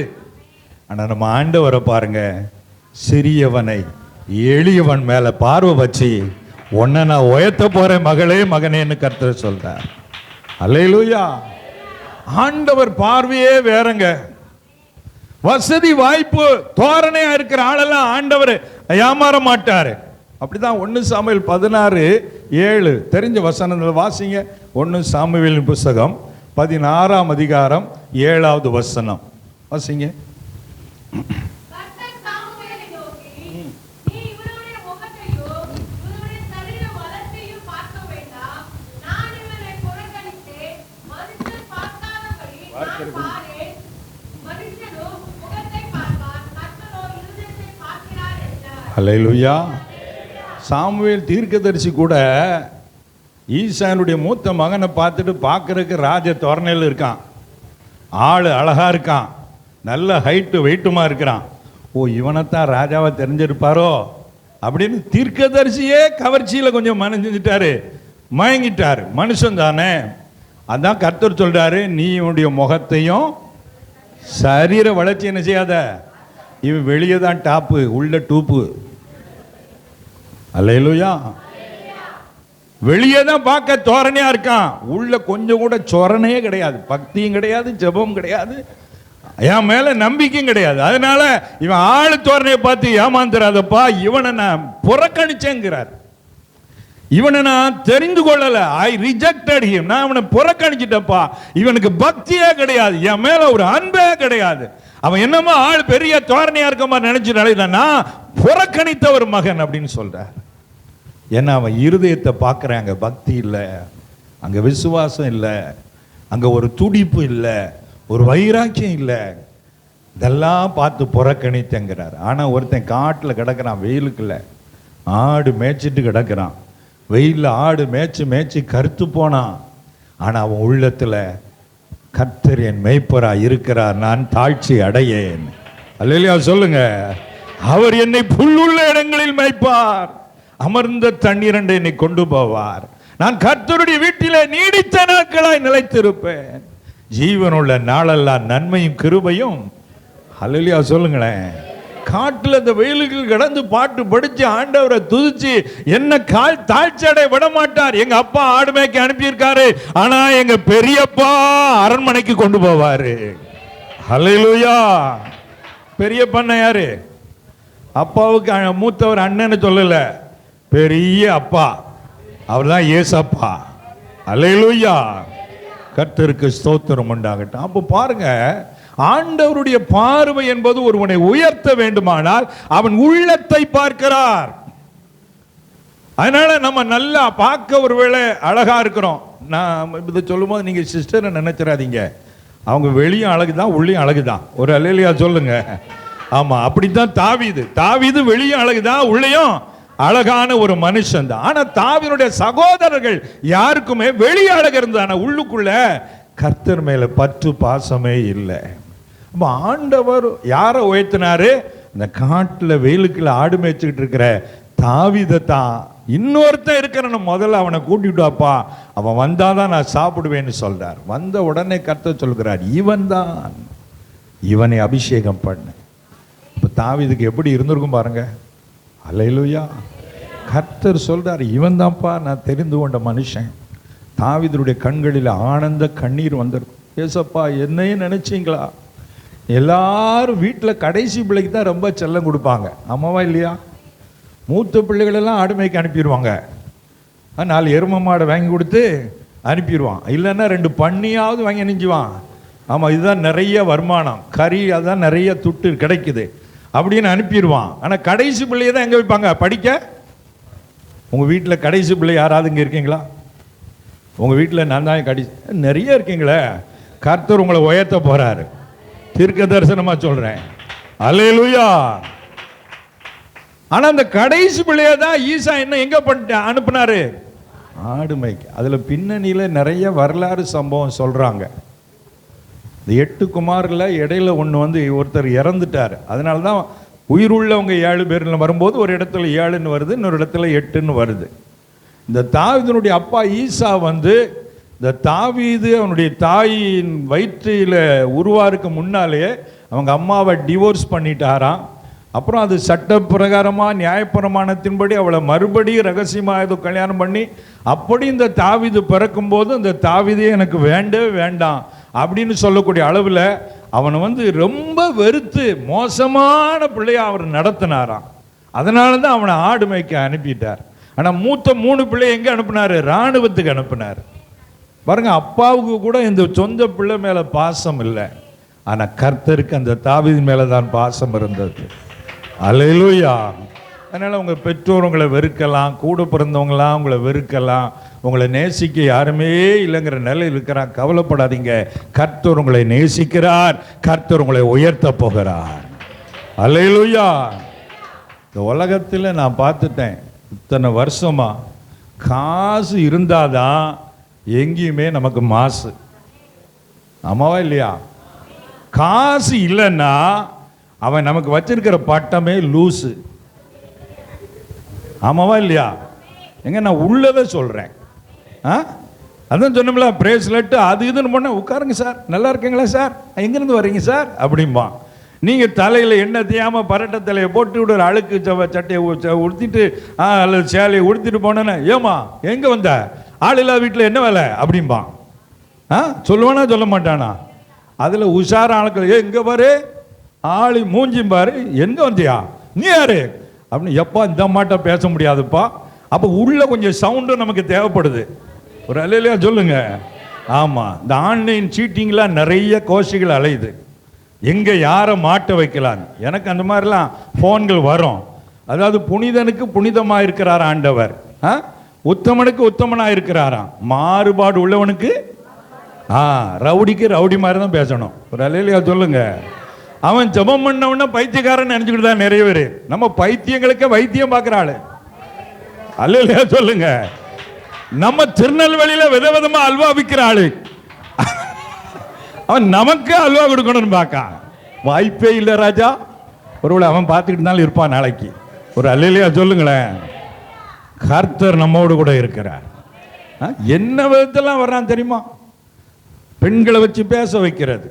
ஆனா நம்ம ஆண்டவரை பாருங்க, சிறியவனை எளியவன் மேல பார்வை வச்சு, உன்னை நான் உயர்த்த போறேன் மகளே மகனேன்னு கர்த்தர் சொல்றார். அல்லேலூயா. ஆண்டவர் பார்வையே வேறங்க. வசதி வாய்ப்பு தோரணையா இருக்கிற ஆளெல்லாம் ஆண்டவர் ஏமாற மாட்டாரு. அப்படிதான் 1 சாமுவேல் 16:7 தெரிஞ்ச வசனங்கள் வாசிங்க. 1 சாமுவேலின் புஸ்தகம் 16ஆம் அதிகாரம் 7வது வசனம் வாசிங்க. அல்லேலூயா. சாமுவேல் தீர்க்கதரிசி கூட ஈசானுடைய மூத்த மகனை பார்த்துட்டு பார்க்கறதுக்கு ராஜ தோரணையில் இருக்கான். ஆள் அழகா இருக்கான், நல்ல ஹைட்டு வெயிட்டுமா இருக்கிறான். ஓ, இவனைத்தான் ராஜாவை தெரிஞ்சிருப்பாரோ அப்படின்னு தீர்க்கதரிசியே கவர்ச்சியில் கொஞ்சம் மனஞ்சிட்டாரு. மயங்கிட்டார். மனுஷன் தானே. அதான் கர்த்தர் சொல்றாரு, நீ உன்னுடைய முகத்தையும் சரீர வளர்ச்சி என்ன செய்யாத. இவன் வெளியே தான் டாப்பு, உள்ள டூப்பு. அல்லேலூயா. வெளியே தான் பார்க்க தோரணையா இருக்கான், உள்ள கொஞ்சம் கூட சொரணையே கிடையாது. பக்தியும் கிடையாது, ஜெபம் கிடையாது, என் மேல நம்பிக்கையும் கிடையாது. அதனால இவன் ஆளு தோரணையை பார்த்து ஏமாந்துறாதப்பா, இவனை நான் புறக்கணிச்சேங்கிறார். இவனை நான் தெரிந்து கொள்ளல, ஐ ரிஜெக்டட் ஹிம். நான் அவனை புறக்கணிச்சிட்டப்பா. இவனுக்கு பக்தியே கிடையாது, என் மேல ஒரு அன்பே கிடையாது. அவன் என்னமோ ஆள் பெரிய தோரணையா இருக்க மாதிரி நினைச்சு நான் புறக்கணித்த ஒரு மகன் அப்படின்னு சொல்றார். ஏன்னா அவன் இருதயத்தை பார்க்குறாங்க, பக்தி இல்லை, அங்கே விசுவாசம் இல்லை, அங்கே ஒரு துடிப்பு இல்லை, ஒரு வைராக்கியம் இல்லை. இதெல்லாம் பார்த்து புறக்கணித்தங்கிறார். ஆனால் ஒருத்தன் காட்டில் கிடக்கிறான், வெயிலுக்குள்ள ஆடு மேய்ச்சிட்டு கிடக்கிறான். வெயிலில் ஆடு மேய்ச்சி கருத்து போனான். ஆனால் அவன் உள்ளத்தில் கர்த்தர் என் மேய்ப்பராய் இருக்கிறார், நான் தாழ்ச்சி அடையேன். அல்லேலூயா சொல்லுங்க. அவர் என்னை புல்லுள்ள இடங்களில் மேய்ப்பார், அமர்ந்த தண்ணீரண்டை என்னை கொண்டு போவார். நான் கர்த்தருடைய வீட்டிலே நீடித்த நாட்களாய் நிலைத்திருப்பேன். ஜீவனுள்ள நாளெல்லாம் நன்மையும் கிருபையும். அல்லேலூயா சொல்லுங்களேன். காட்டுல இந்த வெயிலுக்கு கடந்து பாட்டு படிச்சு ஆண்டவரை துதிச்சு என்ன கால் தாழ்ச்சடை விட மாட்டார். எங்க அப்பா ஆடு மேய்க்க அனுப்பியிருக்காரு, ஆனா எங்க பெரியப்பா அரண்மனைக்கு கொண்டு போவாரு. அல்லேலூயா. பெரியப்பா யாரு? அப்பாவுக்கு மூத்தவர் அண்ணன்னு சொல்லல, பெரிய அப்பா, அவர் தான் ஏசப்பா. அல்லேலூயா. கர்த்தருக்கு ஸ்தோத்திரம் உண்டாகட்டும். அப்போ பாருங்க, ஆண்டவருடைய பார்வை என்பது ஒருவனை உயர்த்த வேண்டுமானால் அவன் உள்ளத்தை பார்க்கிறார். அதனால நம்ம நல்லா பார்க்க ஒருவேளை அழகா இருக்கிறோம். நான் இதை சொல்லும் போது நீங்க சிஸ்டரை நினைச்சிடாதீங்க, அவங்க வெளியும் அழகுதான் உள்ளயும் அழகுதான். ஒரு அல்லேலூயா சொல்லுங்க. ஆமா, அப்படித்தான் தாவீது வெளியும் அழகுதான் உள்ளயும் அழகான ஒரு மனுஷன் தான். ஆனா தாவீதுடைய சகோதரர்கள் யாருக்குமே வெளியே அழகு இருந்தான, உள்ளுக்குள்ள கர்த்தர் மேல பற்று பாசமே இல்லை. ஆண்டவர் யாரை உயர்த்தினாரு? இந்த காட்டுல வெயிலுக்குள்ள ஆடு மேய்ச்சிக்கிட்டு இருக்கிற தாவீதை தான். இன்னொருத்தன் இருக்கிறன்னு முதல்ல அவனை கூட்டிட்டு வாப்பா, அவன் வந்தாதான் நான் சாப்பிடுவேன்னு சொல்றார். வந்த உடனே கர்த்தர் சொல்கிறார், இவன் தான், இவனை அபிஷேகம் பண்ண. இப்ப தாவீதுக்கு எப்படி இருந்திருக்கும் பாருங்க. அல்லேலூயா. கர்த்தர் சொல்றார், இவன் தான்ப்பா நான் தெரிந்து கொண்ட மனுஷன். தாவீதுடைய கண்களில் ஆனந்த கண்ணீர் வந்திருக்கும். ஏசப்பா என்னையும் நினைச்சீங்களா? எல்லாரும் வீட்டில் கடைசி பிள்ளைக்கு தான் ரொம்ப செல்லம் கொடுப்பாங்க, ஆமாவா இல்லையா? மூத்த பிள்ளைகளெல்லாம் ஆடு மேய்க்க அனுப்பிடுவாங்க, 4 எருமை மாடை வாங்கி கொடுத்து அனுப்பிடுவான். இல்லைன்னா 2 பன்னியாவது வாங்கி அனுப்பிச்சுவான். ஆமாம், இதுதான் நிறைய வருமானம், கறி அதுதான் நிறைய துட்டு கிடைக்குது அப்படின்னு அனுப்பிடுவான். ஆனால் கடைசி பிள்ளையை தான் எங்கே வைப்பாங்க? படிக்க. உங்கள் வீட்டில் கடைசி பிள்ளை யாராவது இங்கே இருக்கீங்களா? உங்கள் வீட்டில் நான் தான் கடைசி, நிறைய இருக்கீங்களே. கர்த்தர் உங்களை உயர்த்த போறாரு, தீர்க்க தரிசனமா சொல்றேன். அல்லேலூயா. ஆனா அந்த கடைசி பிள்ளைய தான் ஈசா என்ன எங்க அனுப்புனாரு? ஆடு மேய்க்க. அதுல பின்னணியில நிறைய வரலாறு சம்பவம் சொல்றாங்க. இந்த 8 குமாரில் இடையில ஒன்று ஒருத்தர் இறந்துட்டார். அதனால தான் உயிர் உள்ளவங்க 7 பேர்ல வரும்போது ஒரு இடத்துல 7ன்னு வருது, இன்னொரு இடத்துல 8ன்னு வருது. இந்த தாவீதுனுடைய அப்பா ஈசா இந்த தாவீது அவனுடைய தாயின் வயிற்றில் உருவாருக்கு முன்னாலேயே அவங்க அம்மாவை டிவோர்ஸ் பண்ணிட்டாராம். அப்புறம் அது சட்ட பிரகாரமாக நியாயப்பிரமாணத்தின்படி அவளை மறுபடியும் ரகசியமாக ஏதோ கல்யாணம் பண்ணி, அப்படி இந்த தாவீது பிறக்கும்போது இந்த தாவீதே எனக்கு வேண்டவே வேண்டாம் அப்படின்னு சொல்லக்கூடிய அளவில் அவனை ரொம்ப வெறுத்து மோசமான பிள்ளையா அவர் நடத்தினாராம். அதனால தான் அவனை ஆடு மேய்க்க அனுப்பிட்டார். ஆனால் மூத்த 3 பிள்ளையை எங்கே அனுப்புனாரு? இராணுவத்துக்கு அனுப்புனார். பாருங்க, அப்பாவுக்கு கூட இந்த சொந்த பிள்ளை மேலே பாசம் இல்லை, ஆனால் கர்த்தருக்கு அந்த தாவீது மேலே தான் பாசம் இருந்தது. அல்லேலூயா. அதனால் உங்கள் பெற்றோர் உங்களை வெறுக்கலாம், கூட பிறந்தவங்களாம் உங்களை வெறுக்கலாம், உங்களை நேசிக்க யாருமே இல்லைங்கிற நிலையில் இருக்கிறான். கவலைப்படாதீங்க, கர்த்தர் உங்களை நேசிக்கிறார், கர்த்தர் உங்களை உயர்த்த போகிறார். அல்லேலூயா. இந்த உலகத்தில் நான் பார்த்துட்டேன் இத்தனை வருஷமா, காசு இருந்தாதான் எங்கேயுமே நமக்கு மாசு, ஆமாவா இல்லையா? காசு இல்லைன்னா அவன் நமக்கு வச்சிருக்கிற பட்டமே லூசு, ஆமாவா இல்லையா? எங்க நான் உள்ளதை சொல்றேன். அதான் சொன்னோம்ல, பிரேஸ்லெட்டு அது இதுன்னு பண்ண, உட்காருங்க சார், நல்லா இருக்கீங்களா சார், எங்கேருந்து வர்றீங்க சார் அப்படிம்பான். நீங்கள் தலையில் எண்ணெய் தேயாமல் பரட்டை தலையை போட்டு விட அழுக்கு சட்டையை உடுத்திட்டு அல்லது சேலையை உடுத்திட்டு போனேன்னு, ஏமா எங்கே வந்த, ஆள் இல்லாத வீட்டில் என்ன வேலை அப்படிம்பான். சொல்லுவானா சொல்ல மாட்டானா? அதில் உஷார ஆட்கள், எங்கே பாரு ஆளு மூஞ்சியும் பாரு, எங்கே வந்தியா, நீ யாரு அப்படின்னு. எப்பா இந்த மாட்ட பேச முடியாதுப்பா. அப்போ உள்ள கொஞ்சம் சவுண்டும் நமக்கு தேவைப்படுது. ஒரு அல்லேலூயா சொல்லுங்க. ஆமாம், இந்த ஆன்லைன் சீட்டிங்லாம் நிறைய கோஷிகள் அலையுது, எங்கே யாரை மாட்ட வைக்கலாம். எனக்கு அந்த மாதிரிலாம் ஃபோன்கள் வரும். அதாவது புனிதனுக்கு புனிதமாக இருக்கிறார் ஆண்டவர், உத்தமனுக்கு உத்தமனாக இருக்கிறாராம், மாறுபாடு உள்ளவனுக்கு ரவுடிக்கு ரவுடி மாதிரி தான் பேசணும். ஒரு அல்லேலூயா சொல்லுங்க. அவன் ஜெபம் பண்ணவன பைத்தியக்காரன் நினைச்சுக்கிட்டு தான் நிறைய பேர். நம்ம பைத்தியங்களுக்கே வைத்தியம் பார்க்குற ஆளு. அல்லேலூயா சொல்லுங்க. நம்ம திருநெல்வேலியில விதவிதமா அல்வா விற்கிற ஆளு, அவன் நமக்கு அல்வா கொடுக்கணும்னு பார்க்க வாய்ப்பே இல்லை ராஜா. ஒருவேளை அவன் பார்த்துக்கிட்டு இருந்தாலும் இருப்பான் நாளைக்கு. ஒரு அல்லேலூயா சொல்லுங்களேன். கர்த்தர் நம்மோடு கூட இருக்கிறார். என்ன விதத்தெல்லாம் வர்றான் தெரியுமா? பெண்களை வச்சு பேச வைக்கிறது,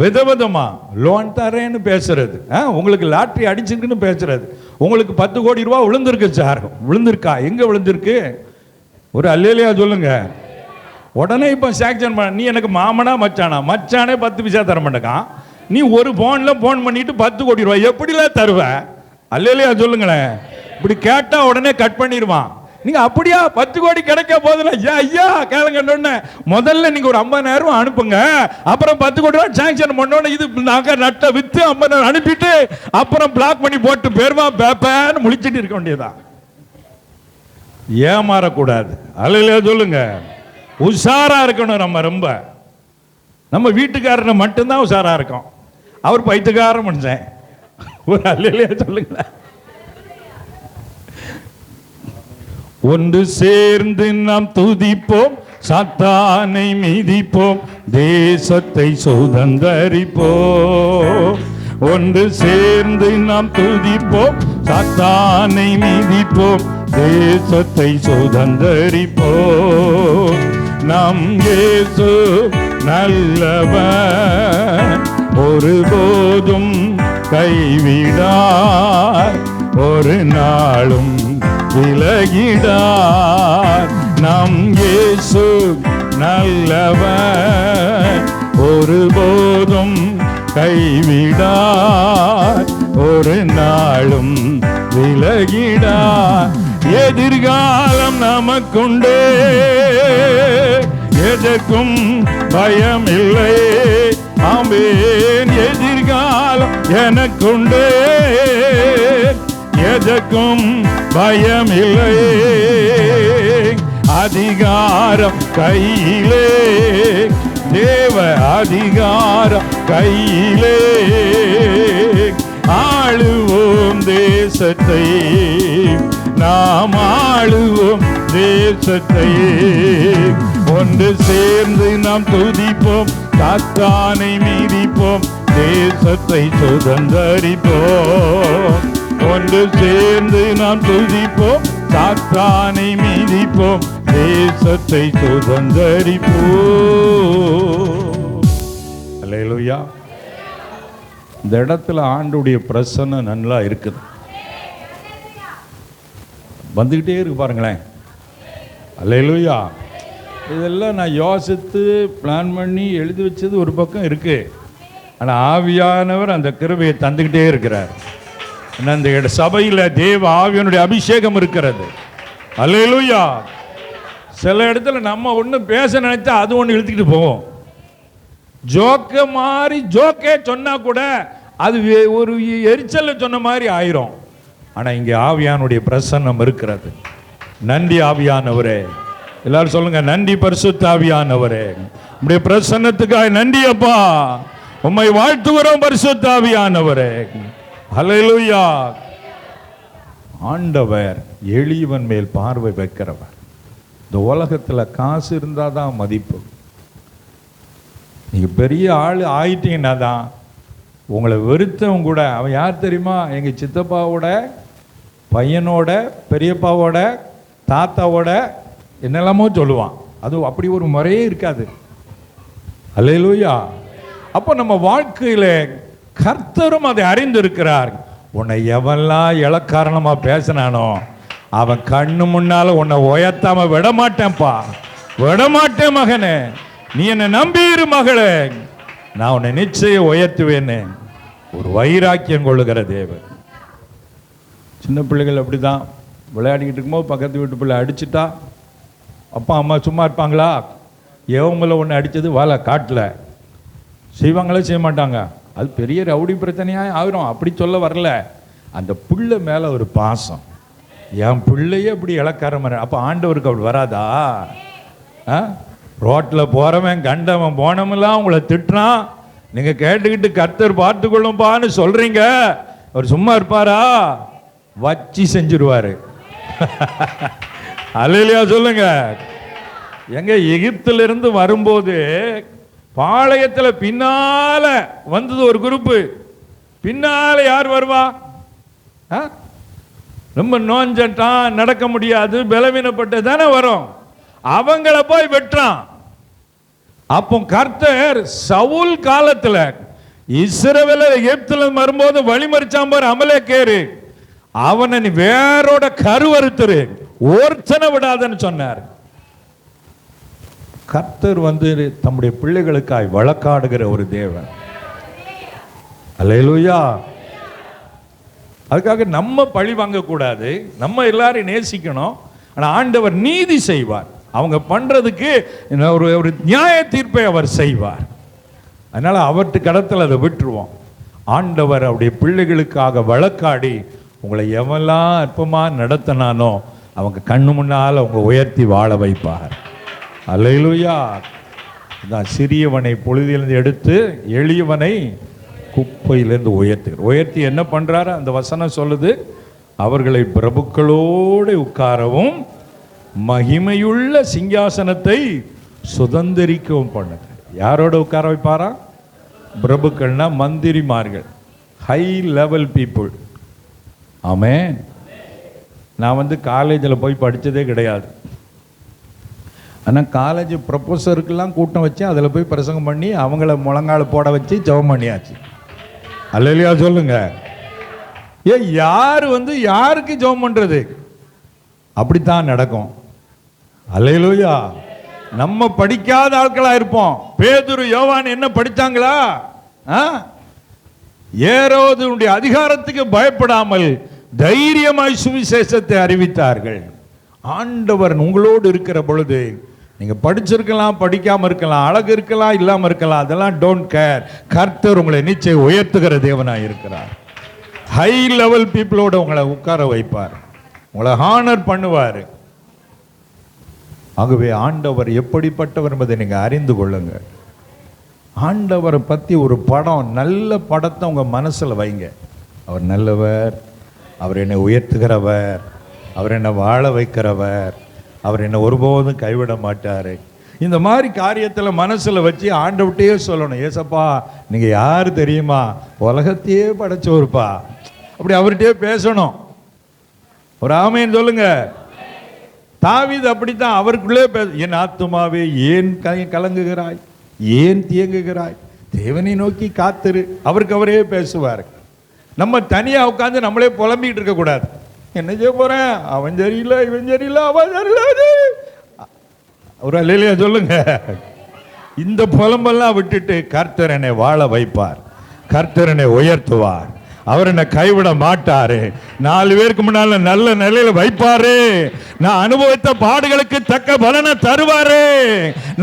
விதவிதமா லோன் தரேன்னு பேசுறது, உங்களுக்கு லாட்ரி அடிச்சுக்குன்னு பேசுறது, உங்களுக்கு 10 கோடி ரூபா விழுந்திருக்கு சார், விழுந்திருக்கா, எங்க விழுந்திருக்கு? ஒரு அல்லேலூயா சொல்லுங்க. உடனே இப்போ சாங்ஷன் பண்ண, நீ எனக்கு மாமனா மச்சானா, மச்சானே 10 பைசா தர மாட்டேக்கான், நீ ஒரு போன் பண்ணிட்டு 10 கோடி ரூபாய் எப்படிலாம் தருவ? அல்லேலூயா சொல்லுங்களேன். இப்படி கேட்டா உடனே கட் பண்ணிடுவான். நீங்க அப்படியா 10 கோடி கிடைக்க போதுல, ஐயா கேளுங்க, முதல்ல நீங்க ஒரு 50,000 அனுப்புங்க, அப்புறம் 10 கோடி ரூபாய் சாங்ஷன் பண்ணோன்னு இது நாங்க நட்ட வித்து 50,000 அனுப்பிட்டு அப்புறம் பிளாக் பண்ணி போட்டு பேருமா பேப்பேன்னு முழிச்சிட்டு இருக்க வேண்டியதான். ஏமாறக்கூடாது. அல்லேலூயா சொல்லுங்க. உஷாரா இருக்கணும். நம்ம ரொம்ப நம்ம வீட்டுக்காரனை மட்டும்தான் உஷாரா இருக்கோம், அவர் பைத்தியக்காரன் மனுஷன். ஒரு அல்லேலூயா சொல்லுங்களேன். ஒன்று சேர்ந்து நாம் துதிப்போம், சாத்தானை மிதிப்போம், தேசத்தை சுதந்தரிப்போம். ஒன்று சேர்ந்து நாம் துதிப்போம், சாத்தானை மிதிப்போம், தேசத்தை சுதந்தரிப்போம். நம் இயேசு நல்லவர், ஒருபோதும் கைவிடார், ஒரு நாளும் விலகிடார். நம் இயேசு நல்லவர், ஒருபோதும் கைவிடார், ஒரு நாளும் விலகிடார். எதிர்காலம் நமக்குண்டே, எதற்கும் பயமில்லை. ஆமென். எதிர்காலம் எனக்குண்டே, எதற்கும் பயமில்லை. அதிகாரம் கையிலே, தேவ அதிகாரம் கையிலே, ஆளுவோம் தேசத்தை, நாம் ஆளுவோம் தேசத்தை. ஒன்று சேர்ந்து நாம் துதிப்போம், சாத்தானை மீதிப்போம், தேசத்தை சுதந்தரிப்போம். ஒன்று சேர்ந்து நாம் துதிப்போம், சாத்தானை மீதிப்போம், தேசத்தை சுதந்தரிப்போம். அல்லேலூயா. இந்த இடத்துல ஆண்டுடைய பிரசன்னம் நல்லா இருக்குது, வந்துக்கிட்டே இருக்கு பாருங்களேன். அல்லேலூயா. இதெல்லாம் நான் யோசித்து பிளான் பண்ணி எழுதி வச்சது ஒரு பக்கம் இருக்கு, ஆனால் ஆவியானவர் அந்த கிருபையை தந்துக்கிட்டே இருக்கிறார். அந்த சபையில் தேவ ஆவியனுடைய அபிஷேகம் இருக்கிறது. அல்லேலூயா. சில இடத்துல நம்ம ஒன்று பேச நினைச்சா அது ஒன்று இழுத்துக்கிட்டு போவோம். ஜோக்க மாதிரி ஜோக்கே சொன்னா கூட அது ஒரு எரிச்சல் சொன்ன மாதிரி ஆயிரும். ஆனால் இங்கே ஆவியானுடைய பிரசன்னம் இருக்கிறது. நன்றி ஆவியானவரே. எல்லாரும் சொல்லுங்க, நன்றி பரிசுத்த ஆவியானவரே, உம்முடைய பிரசன்னத்துக்காக நன்றி அப்பா, உம்மை வாழ்த்துகிறோம் பரிசுத்த ஆவியானவரே. அல்லேலூயா. ஆண்டவர் எளியவன் மேல் பார்வை வைக்கிறவர். இந்த உலகத்தில் காசு இருந்தால் தான் மதிப்பு. நீங்கள் பெரிய ஆள் ஆயிட்டீங்கன்னா தான் உங்களை வெறுத்தவங்க கூட, அவன் யார் தெரியுமா? எங்கள் சித்தப்பாவோட பையனோட பெரியப்பாவோட தாத்தாவோட என்னெல்லாமோ சொல்லுவான். அது அப்படி ஒரு முறையே இருக்காது. அல்லேலூயா. அப்போ நம்ம வாழ்க்கையில கர்த்தரும் அதை அறிந்திருக்கிறார். உன்னை எவெல்லாம் இளக்காரணமா பேசினானோ அவன் கண்ணு முன்னால உன்னை உயர்த்தாம விட மாட்டேன்ப்பா, விட மாட்டேன் மகனே, நீ என்னை நம்பியிரு மகளே, நான் உன்னை நிச்சயம் உயர்த்துவேன்னு ஒரு வைராக்கியம் கொள்ளுகிற தேவன். சின்ன பிள்ளைகள் அப்படிதான் விளையாடிக்கிட்டு இருக்கும்போது பக்கத்து வீட்டு பிள்ளை அடிச்சுட்டா அப்பா அம்மா சும்மா இருப்பாங்களா? எவங்கள ஒன்று அடித்தது வாழை காட்டில் செய்வாங்களே, செய்ய மாட்டாங்க. அது பெரிய ரவுடி பிரச்சனையாக ஆகிரும். அப்படி சொல்ல வரல, அந்த பிள்ளை மேலே ஒரு பாசம். என் பிள்ளையே அப்படி இளக்காரன். அப்போ ஆண்டவருக்கு அப்படி வராதா? ரோட்டில் போகிறவன் கண்டவன் போனமெல்லாம் உங்களை திட்டுறான், நீங்கள் கேட்டுக்கிட்டு கர்த்தர் பார்த்து கொள்ளும்பான்னு சொல்கிறீங்க, அவர் சும்மா இருப்பாரா? வச்சு செஞ்சிருவாரு. அல்லேலூயா சொல்லுங்க. எங்க எகிப்திலிருந்து வரும்போது பாளையத்தில் பின்னால வந்தது ஒரு குரூப்பு. பின்னால யார் வருவா? ரொம்ப நோஞ்சட்டான், நடக்க முடியாது, பலவீனப்பட்டு தானே வரும். அவங்கள போய் வெட்டுறான். அப்போ கர்த்தர் சவுல் காலத்துல இஸ்ரவேலர் எகிப்தில் வரும்போது வழிமறிச்சான் பாரு அமலேக்கேரு, அவனை நீ வேரோட கருவறுத்துரு, ஒருத்தனை விடாதன்னு சொன்னார். கர்த்தர் வந்து தம்முடைய பிள்ளைகளுக்காய் வழக்காடுகிற ஒரு தேவன். அல்லேலூயா. அதுக்காக நம்ம பழி வாங்கக்கூடாது, நம்ம எல்லாரையும் நேசிக்கணும். ஆனால் ஆண்டவர் நீதி செய்வார். அவங்க பண்றதுக்கு ஒரு நியாய தீர்ப்பை அவர் செய்வார். அதனால அவர்கிட்ட கடத்தில் அதை விட்டுருவோம். ஆண்டவர் அவருடைய பிள்ளைகளுக்காக வழக்காடி உங்களை எவெல்லாம் அற்பமாக நடத்தினானோ அவங்க கண்ணு முன்னால் அவங்க உயர்த்தி வாழ வைப்பார். அல்லேலூயா. தான் சிறியவனை பொழுதிலிருந்து எடுத்து எளியவனை குப்பையிலிருந்து உயர்த்தி என்ன பண்றாரு? அந்த வசனம் சொல்லுது, அவர்களை பிரபுக்களோடு உட்காரவும் மகிமையுள்ள சிங்காசனத்தை சுதந்திரிக்கவும் பண்ணது. யாரோட உட்கார வைப்பாரா? பிரபுக்கள்னா மந்திரிமார்கள், ஹை லெவல் பீப்புள். ஆமென். நான் காலேஜில் போய் படித்ததே கிடையாது. ஆனால் காலேஜ் ப்ரொஃபஸருக்கெல்லாம் கூட்டம் வச்சு அதில் போய் பிரசங்கம் பண்ணி அவங்கள முழங்கால போட வச்சு ஜெபம் பண்ணியாச்சு. அல்லேலூயா சொல்லுங்க. யார் யாருக்கு ஜெபம் பண்ணுறது? அப்படித்தான் நடக்கும். அல்லேலூயா. நம்ம படிக்காத ஆட்களா இருப்போம். பேதுரு யோவான் என்ன படித்தாங்களா? ஏரோதுடைய அதிகாரத்துக்கு பயப்படாமல் தைரியமாய் சுவிசேஷத்தை அறிவித்தார்கள். ஆண்டவர் உங்களோடு இருக்கிற பொழுது நீங்க படிச்சிருக்கலாம், படிக்காம இருக்கலாம், அழகு இருக்கலாம், இல்லாம இருக்கலாம், அதெல்லாம் டோன்ட் கேர். கர்த்தர் உங்களை நிச்சயம் உயர்த்துகிற தேவனாய் இருக்கிறார். ஹை லெவல் பீப்புளோட உங்களை உட்கார வைப்பார், உங்களை ஹானர் பண்ணுவார். ஆகவே ஆண்டவர் எப்படிப்பட்டவர் என்பதை நீங்க அறிந்து கொள்ளுங்க. ஆண்டவரை பத்தி ஒரு படம், நல்ல படத்தை உங்க மனசுல வைங்க. அவர் நல்லவர், அவர் என்னை உயர்த்துகிறவர், அவர் என்னை வாழ வைக்கிறவர், அவர் என்னை ஒருபோதும் கைவிட மாட்டார். இந்த மாதிரி காரியத்தில் மனசில் வச்சு ஆண்டவர்கிட்டயே சொல்லணும், ஏசப்பா நீங்கள் யார் தெரியுமா? உலகத்தையே படைச்சோருப்பா. அப்படி அவர்கிட்டயே பேசணும். ஒரு ஆமேன்னு சொல்லுங்க. தாவீது அப்படித்தான் அவருக்குள்ளே என் ஆத்துமாவே ஏன் கலங்குகிறாய், ஏன் தியங்குகிறாய், தேவனை நோக்கி காத்திரு. அவருக்கு அவரே பேசுவார். நம்ம தனியாக உட்காந்து நம்மளே புலம்பிக்கிட்டு இருக்கக்கூடாது. என்ன செய்ய போறேன், அவன் சரியில்லை, இவன் சரியில்லை, அவன் சரியில்லை. ஒரு அல்லேலூயா சொல்லுங்க. இந்த புலம்பெல்லாம் விட்டுட்டு கர்த்தர் என்னை வாழ வைப்பார், கர்த்தர் என்னை உயர்த்துவார், அவர் என்னை கைவிட மாட்டாரு, 4 பேருக்கு முன்னால நல்ல நிலையில வைப்பாரு, நான் அனுபவித்த பாடுகளுக்கு தக்க பலனை தருவாரு,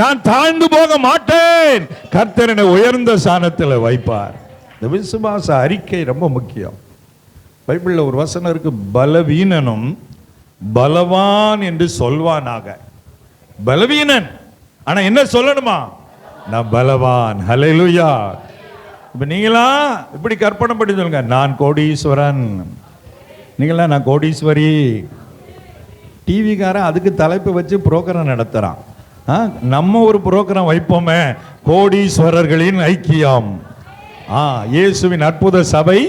நான் தாழ்ந்து போக மாட்டேன், கர்த்தர் என்னை உயர்ந்த ஸ்தானத்தில் வைப்பார். இந்த விசுவாச அறிக்கை ரொம்ப முக்கியம். பைபிளில் ஒரு வசனம் இருக்கு, பலவீனனும் பலவான் என்று சொல்வானாக. பலவீனன் ஆனா என்ன சொல்லணுமா? நான் பலவான். ஹல்லேலூயா. இப்ப நீங்களா இப்படி கற்பனை பண்ணி சொல்லுங்க, நான் கோடீஸ்வரன், நீங்களா நான் கோடீஸ்வரி. டிவிக்காரன் அதுக்கு தலைப்பு வச்சு புரோகிராம் நடத்துறான். நம்ம ஒரு புரோகிராம் வைப்போமே, கோடீஸ்வரர்களின் ஐக்கியம். இயேசுவின் அற்புத சபை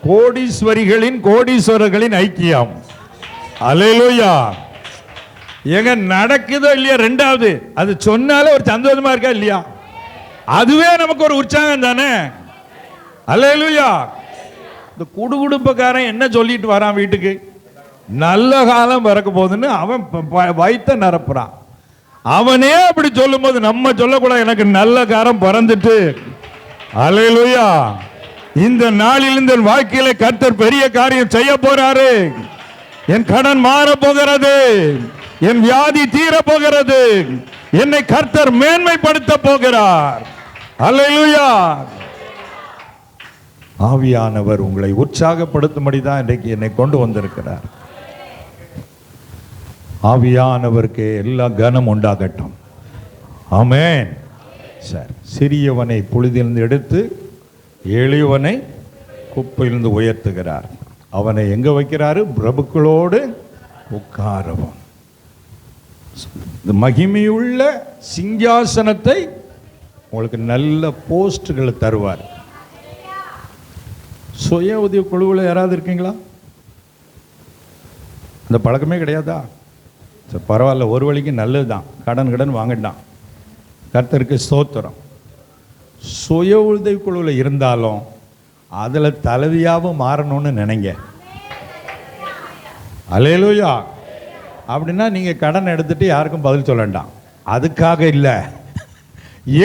கோடீஸ்வரிகளின் கோடீஸ்வரர்களின் ஐக்கியம். அல்லேலூயா. எங்க நடக்குதோ இல்லையா, ரெண்டாவது அது சொன்னாலே ஒரு சந்தோஷமா இருக்கா இல்லையா, அதுவே நமக்கு ஒரு உற்சாகம் தானே. அல்லேலூயா. இந்த குடுகுடுப்பக்காரன் என்ன சொல்லிட்டு வரான் வீட்டுக்கு, நல்ல காலம் பிறக்க போகுதுன்னு அவன் வயித்த நிரப்புறான். அவனே அப்படி சொல்லும் போது நம்ம சொல்லக்கூடாது, எனக்கு நல்ல காலம் பிறந்துட்டு. அல்லேலூயா. இந்த நாளில் இந்த வாழ்க்கையில கர்த்தர் பெரிய காரியம் செய்ய போறாரு. என் கடன் மாற போகிறது, என் வியாதி தீர போகிறது, என்னை கர்த்தர் மேன்மைப்படுத்த போகிறார். அல்லேலூயா. ஆவியானவர் உங்களை உற்சாகப்படுத்தும்படி தான் இன்றைக்கு என்னை கொண்டு வந்திருக்கிறார். ஆவியானவருக்கு எல்லா கனம் உண்டாகட்டும். ஆமென். சரி, சிறியவனை புழுதிலிருந்து எடுத்து எளியவனை குப்பையிலிருந்து உயர்த்துகிறார். அவனை எங்க வைக்கிறாரு? பிரபுக்களோடு உட்காரவும். மகிமையுள்ள சிங்காசனத்தை உங்களுக்கு நல்ல போஸ்டுகளை தருவார். சுய உதவி குழுவில் யாராவது இருக்கீங்களா? அந்த பழக்கமே கிடையாதா? சரி, பரவாயில்ல, ஒரு வழிக்கு நல்லது தான். கடன் வாங்கிட்டான், கர்த்தருக்கு ஸ்தோத்திரம். சுய உதவி குழுவில் இருந்தாலும் அதில் தலைவியாகவும் மாறணும்னு நினைங்க. அல்லேலூயா. அப்படின்னா நீங்கள் கடன் எடுத்துட்டு யாருக்கும் பதில் சொல்ல வேண்டாம், அதுக்காக இல்லை.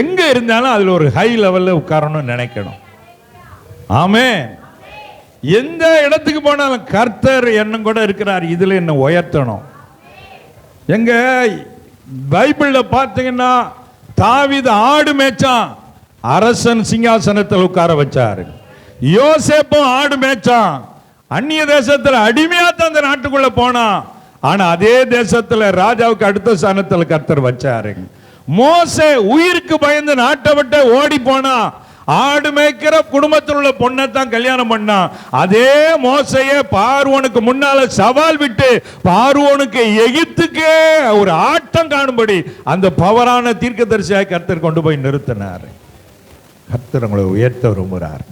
எங்கே இருந்தாலும் அதில் ஒரு ஹை லெவலில் உட்காரணும்னு நினைக்கணும். ஆமென். எந்த இடத்துக்கு போனாலும் கர்த்தர் என்னும் கூட இருக்கிறார், இதில் என்ன உயர்த்தணும். எங்க பைபிளில் பார்த்தீங்கன்னா தாவீது ஆடு மேய்ச்சான், அரசன் சிங்காசனத்தில் உட்கார வச்சாரு. யோசேப்பும் ஆடு மேய்ச்சான், அந்நிய தேசத்தில் அடிமையாத்தான் அந்த நாட்டுக்குள்ள போனான். ஆனா அதே தேசத்துல ராஜாவுக்கு அடுத்த ஸ்தானத்தில் கர்த்தர் வச்சாரு. மோசே உயிருக்கு பயந்து நாட்டை விட்டு ஓடி போனா, ஆடு மேய்க்கிற குடும்பத்தில் உள்ள பொண்ணை தான் கல்யாணம் பண்ணான். அதே மோசையே பார்வோனுக்கு முன்னால சவால் விட்டு பார்வோனுக்கு எகிப்துக்கே ஒரு ஆட்டம் காணும்படி அந்த பவரான தீர்க்கதரிசியாய் கர்த்தர் கொண்டு போய் நிறுத்தினார். கர்த்தர் உங்களை உயர்த்த விரும்புகிறார்.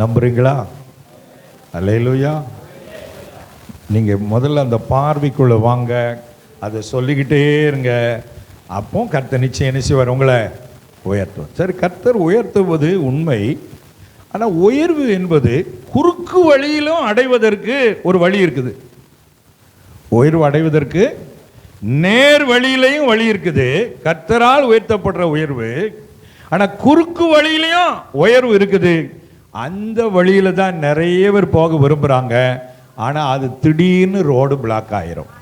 நம்புறீங்களா? அல்லேலூயா. நீங்க முதல்ல அந்த பார்வைக்குள்ள வாங்க, அதை சொல்லிக்கிட்டே இருங்க. அப்போ கர்த்தர் நிச்சயம் என்ன செய்வார்? உங்களை உயர்த்தும். சரி, கர்த்தர் உயர்த்துவது உண்மை. ஆனால் உயர்வு என்பது குறுக்கு வழியிலும் அடைவதற்கு ஒரு வழி இருக்குது. உயர்வு அடைவதற்கு நேர் வழியிலையும் வழி இருக்குது. கர்த்தரால் உயர்த்தப்படுற உயர்வு. ஆனால் குறுக்கு வழியிலையும் உயர்வு இருக்குது. அந்த வழியில தான் நிறைய பேர் போக விரும்புகிறாங்க. ஆனால் அது திடீர்னு ரோடு பிளாக் ஆயிரும்.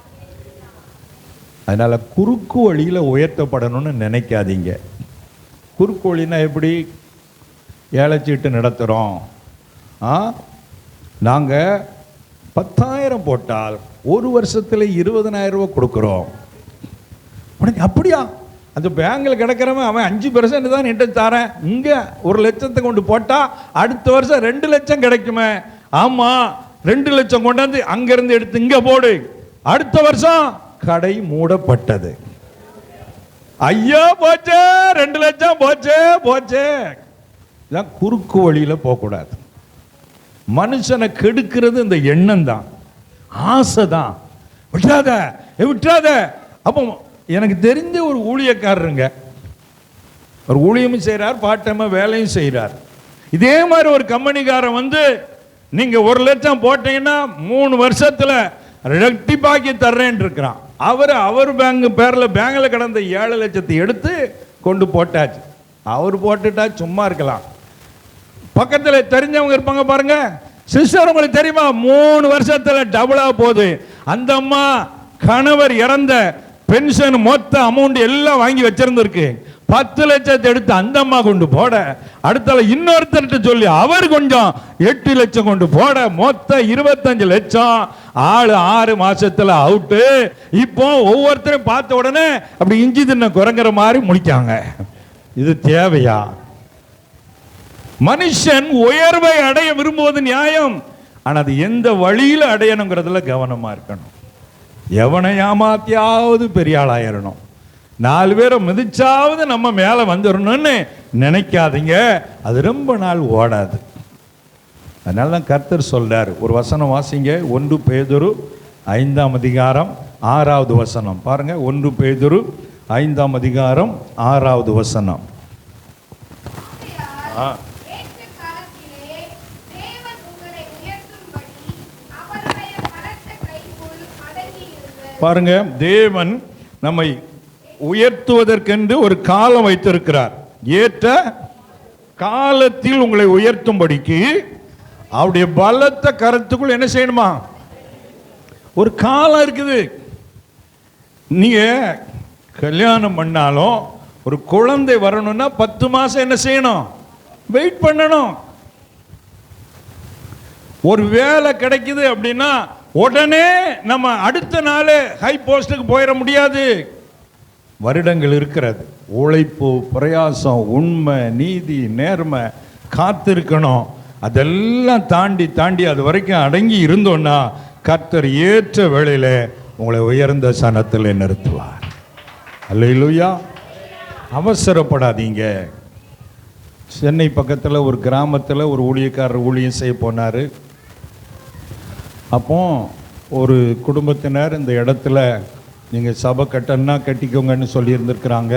அதனால குறுக்கு வழியில் உயர்த்தப்படணும்னு நினைக்காதீங்க. குறுக்கு வழின்னா எப்படி? ஏலச்சீட்டு நடத்துகிறோம், நாங்கள் 10,000 போட்டால் ஒரு வருஷத்தில் 20,000 ரூபா கொடுக்குறோம். உடனே அப்படியா? அந்த பேங்கில் கிடக்கிறவன் அவன் 5% தான் என்கிட்ட தரேன், இங்கே 1 லட்சத்தை கொண்டு போட்டால் அடுத்த வருஷம் 2 லட்சம் கிடைக்குமே. ஆமாம், 2 லட்சம் கொண்டாந்து அங்கேருந்து எடுத்து இங்கே போடு, அடுத்த வருஷம் கடை மூடப்பட்டது. ஐயா போச்சே, 2 லட்சம் போச்சே. இதான் குறுக்கு வழியில் போகக்கூடாது. மனுஷனை கெடுக்கிறது இந்த எண்ணம் தான், ஆசை தான். விட்டுறாத. அப்போ எனக்கு தெரிஞ்ச ஒரு ஊழியக்காரருங்க, ஒரு ஊழியமும் செய்கிறார், பார்ட் டைமாக வேலையும் செய்கிறார். இதே மாதிரி ஒரு கம்பெனிக்காரன் வந்து நீங்கள் 1 லட்சம் போட்டீங்கன்னா 3 வருஷத்தில் ரெட்டிப்பாக்கி தர்றேன் இருக்கிறான். அவர் பேங்கில் கிடந்த 7 லட்சத்தை எடுத்து கொண்டு போட்டாச்சு. அவர் போட்டுட்டா சும்மா இருக்கலாம். பக்கத்தில் தெரிஞ்சவங்க இருப்பாங்க பாருங்க, சிஸ்டர் உங்களுக்கு தெரியுமா 3 வருஷத்தில் டபுளா போகுது. அந்த அம்மா கணவர் இறந்த பென்ஷன் மொத்த அமௌண்ட் எல்லாம் வாங்கி வச்சிருந்திருக்கு. 10 லட்சத்தை எடுத்து அந்த அம்மா கொண்டு போட, அடுத்தால இன்னொருத்தர்கிட்ட சொல்லி அவர் கொஞ்சம் 8 லட்சம் கொண்டு போட, மொத்தம் 25 லட்சம். ஆளு 6 மாசத்துல அவுட்டு. இப்போ ஒவ்வொருத்தரும் பார்த்த உடனே அப்படி இஞ்சி தின்ன குறைங்கிற மாதிரி முடிக்காங்க. இது தேவையா? மனுஷன் உயர்வை அடைய விரும்புவது நியாயம். ஆனா அது எந்த வழியில அடையணுங்கிறதுல கவனமா இருக்கணும். எவனை ஏமாத்தியாவது பெரிய ஆளாயிரணும், 4 பேரை மிதிச்சாவது நம்ம மேல வந்துடணும்னு நினைக்காதீங்க. அது ரொம்ப நாள் ஓடாது. அதனால தான் கர்த்தர் சொல்றார். ஒரு வசனம் வாசிங்க, 1 பேதுரு 5ஆம் அதிகாரம் 6வது வசனம் பாருங்க. 1 பேதுரு 5ஆம் அதிகாரம் 6வது வசனம். பாருங்க, தேவன் நம்மை உயர்த்துவதற்கென்று ஒரு காலம் வைத்திருக்கிறார். ஏற்ற காலத்தில் உங்களை உயர்த்தும்படிக்கு அவருடைய பலத்த கரத்துக்குள் என்ன செய்யணுமா? ஒரு காலம் இருக்குது. நீங்க கல்யாணம் பண்ணாலும் ஒரு குழந்தை வரணும்னா 10 மாசம் என்ன செய்யணும்? வெயிட் பண்ணணும். ஒரு வேலை கிடைக்குது அப்படின்னா உடனே நம்ம அடுத்த நாள் ஹை போஸ்டுக்கு போயிட முடியாது. வருடங்கள் இருக்கிறது. உழைப்பு, பிரயாசம், உண்மை, நீதி, நேர்மை, காத்திருக்கணும். அதெல்லாம் தாண்டி தாண்டி அது வரைக்கும் அடங்கி இருந்தோன்னா கர்த்தர் ஏற்ற வேளையில உங்களை உயர்ந்த சனத்தில் நிறுத்துவார். அல்லேலூயா. அவசரப்படாதீங்க. சென்னை பக்கத்தில் ஒரு கிராமத்தில் ஒரு ஊழியக்காரர் ஊழியம் செய்ய போனார். அப்போ ஒரு குடும்பத்தினர் இந்த இடத்துல நீங்கள் சபை கட்டணுன்னா கட்டிக்கோங்கன்னு சொல்லியிருந்துருக்குறாங்க.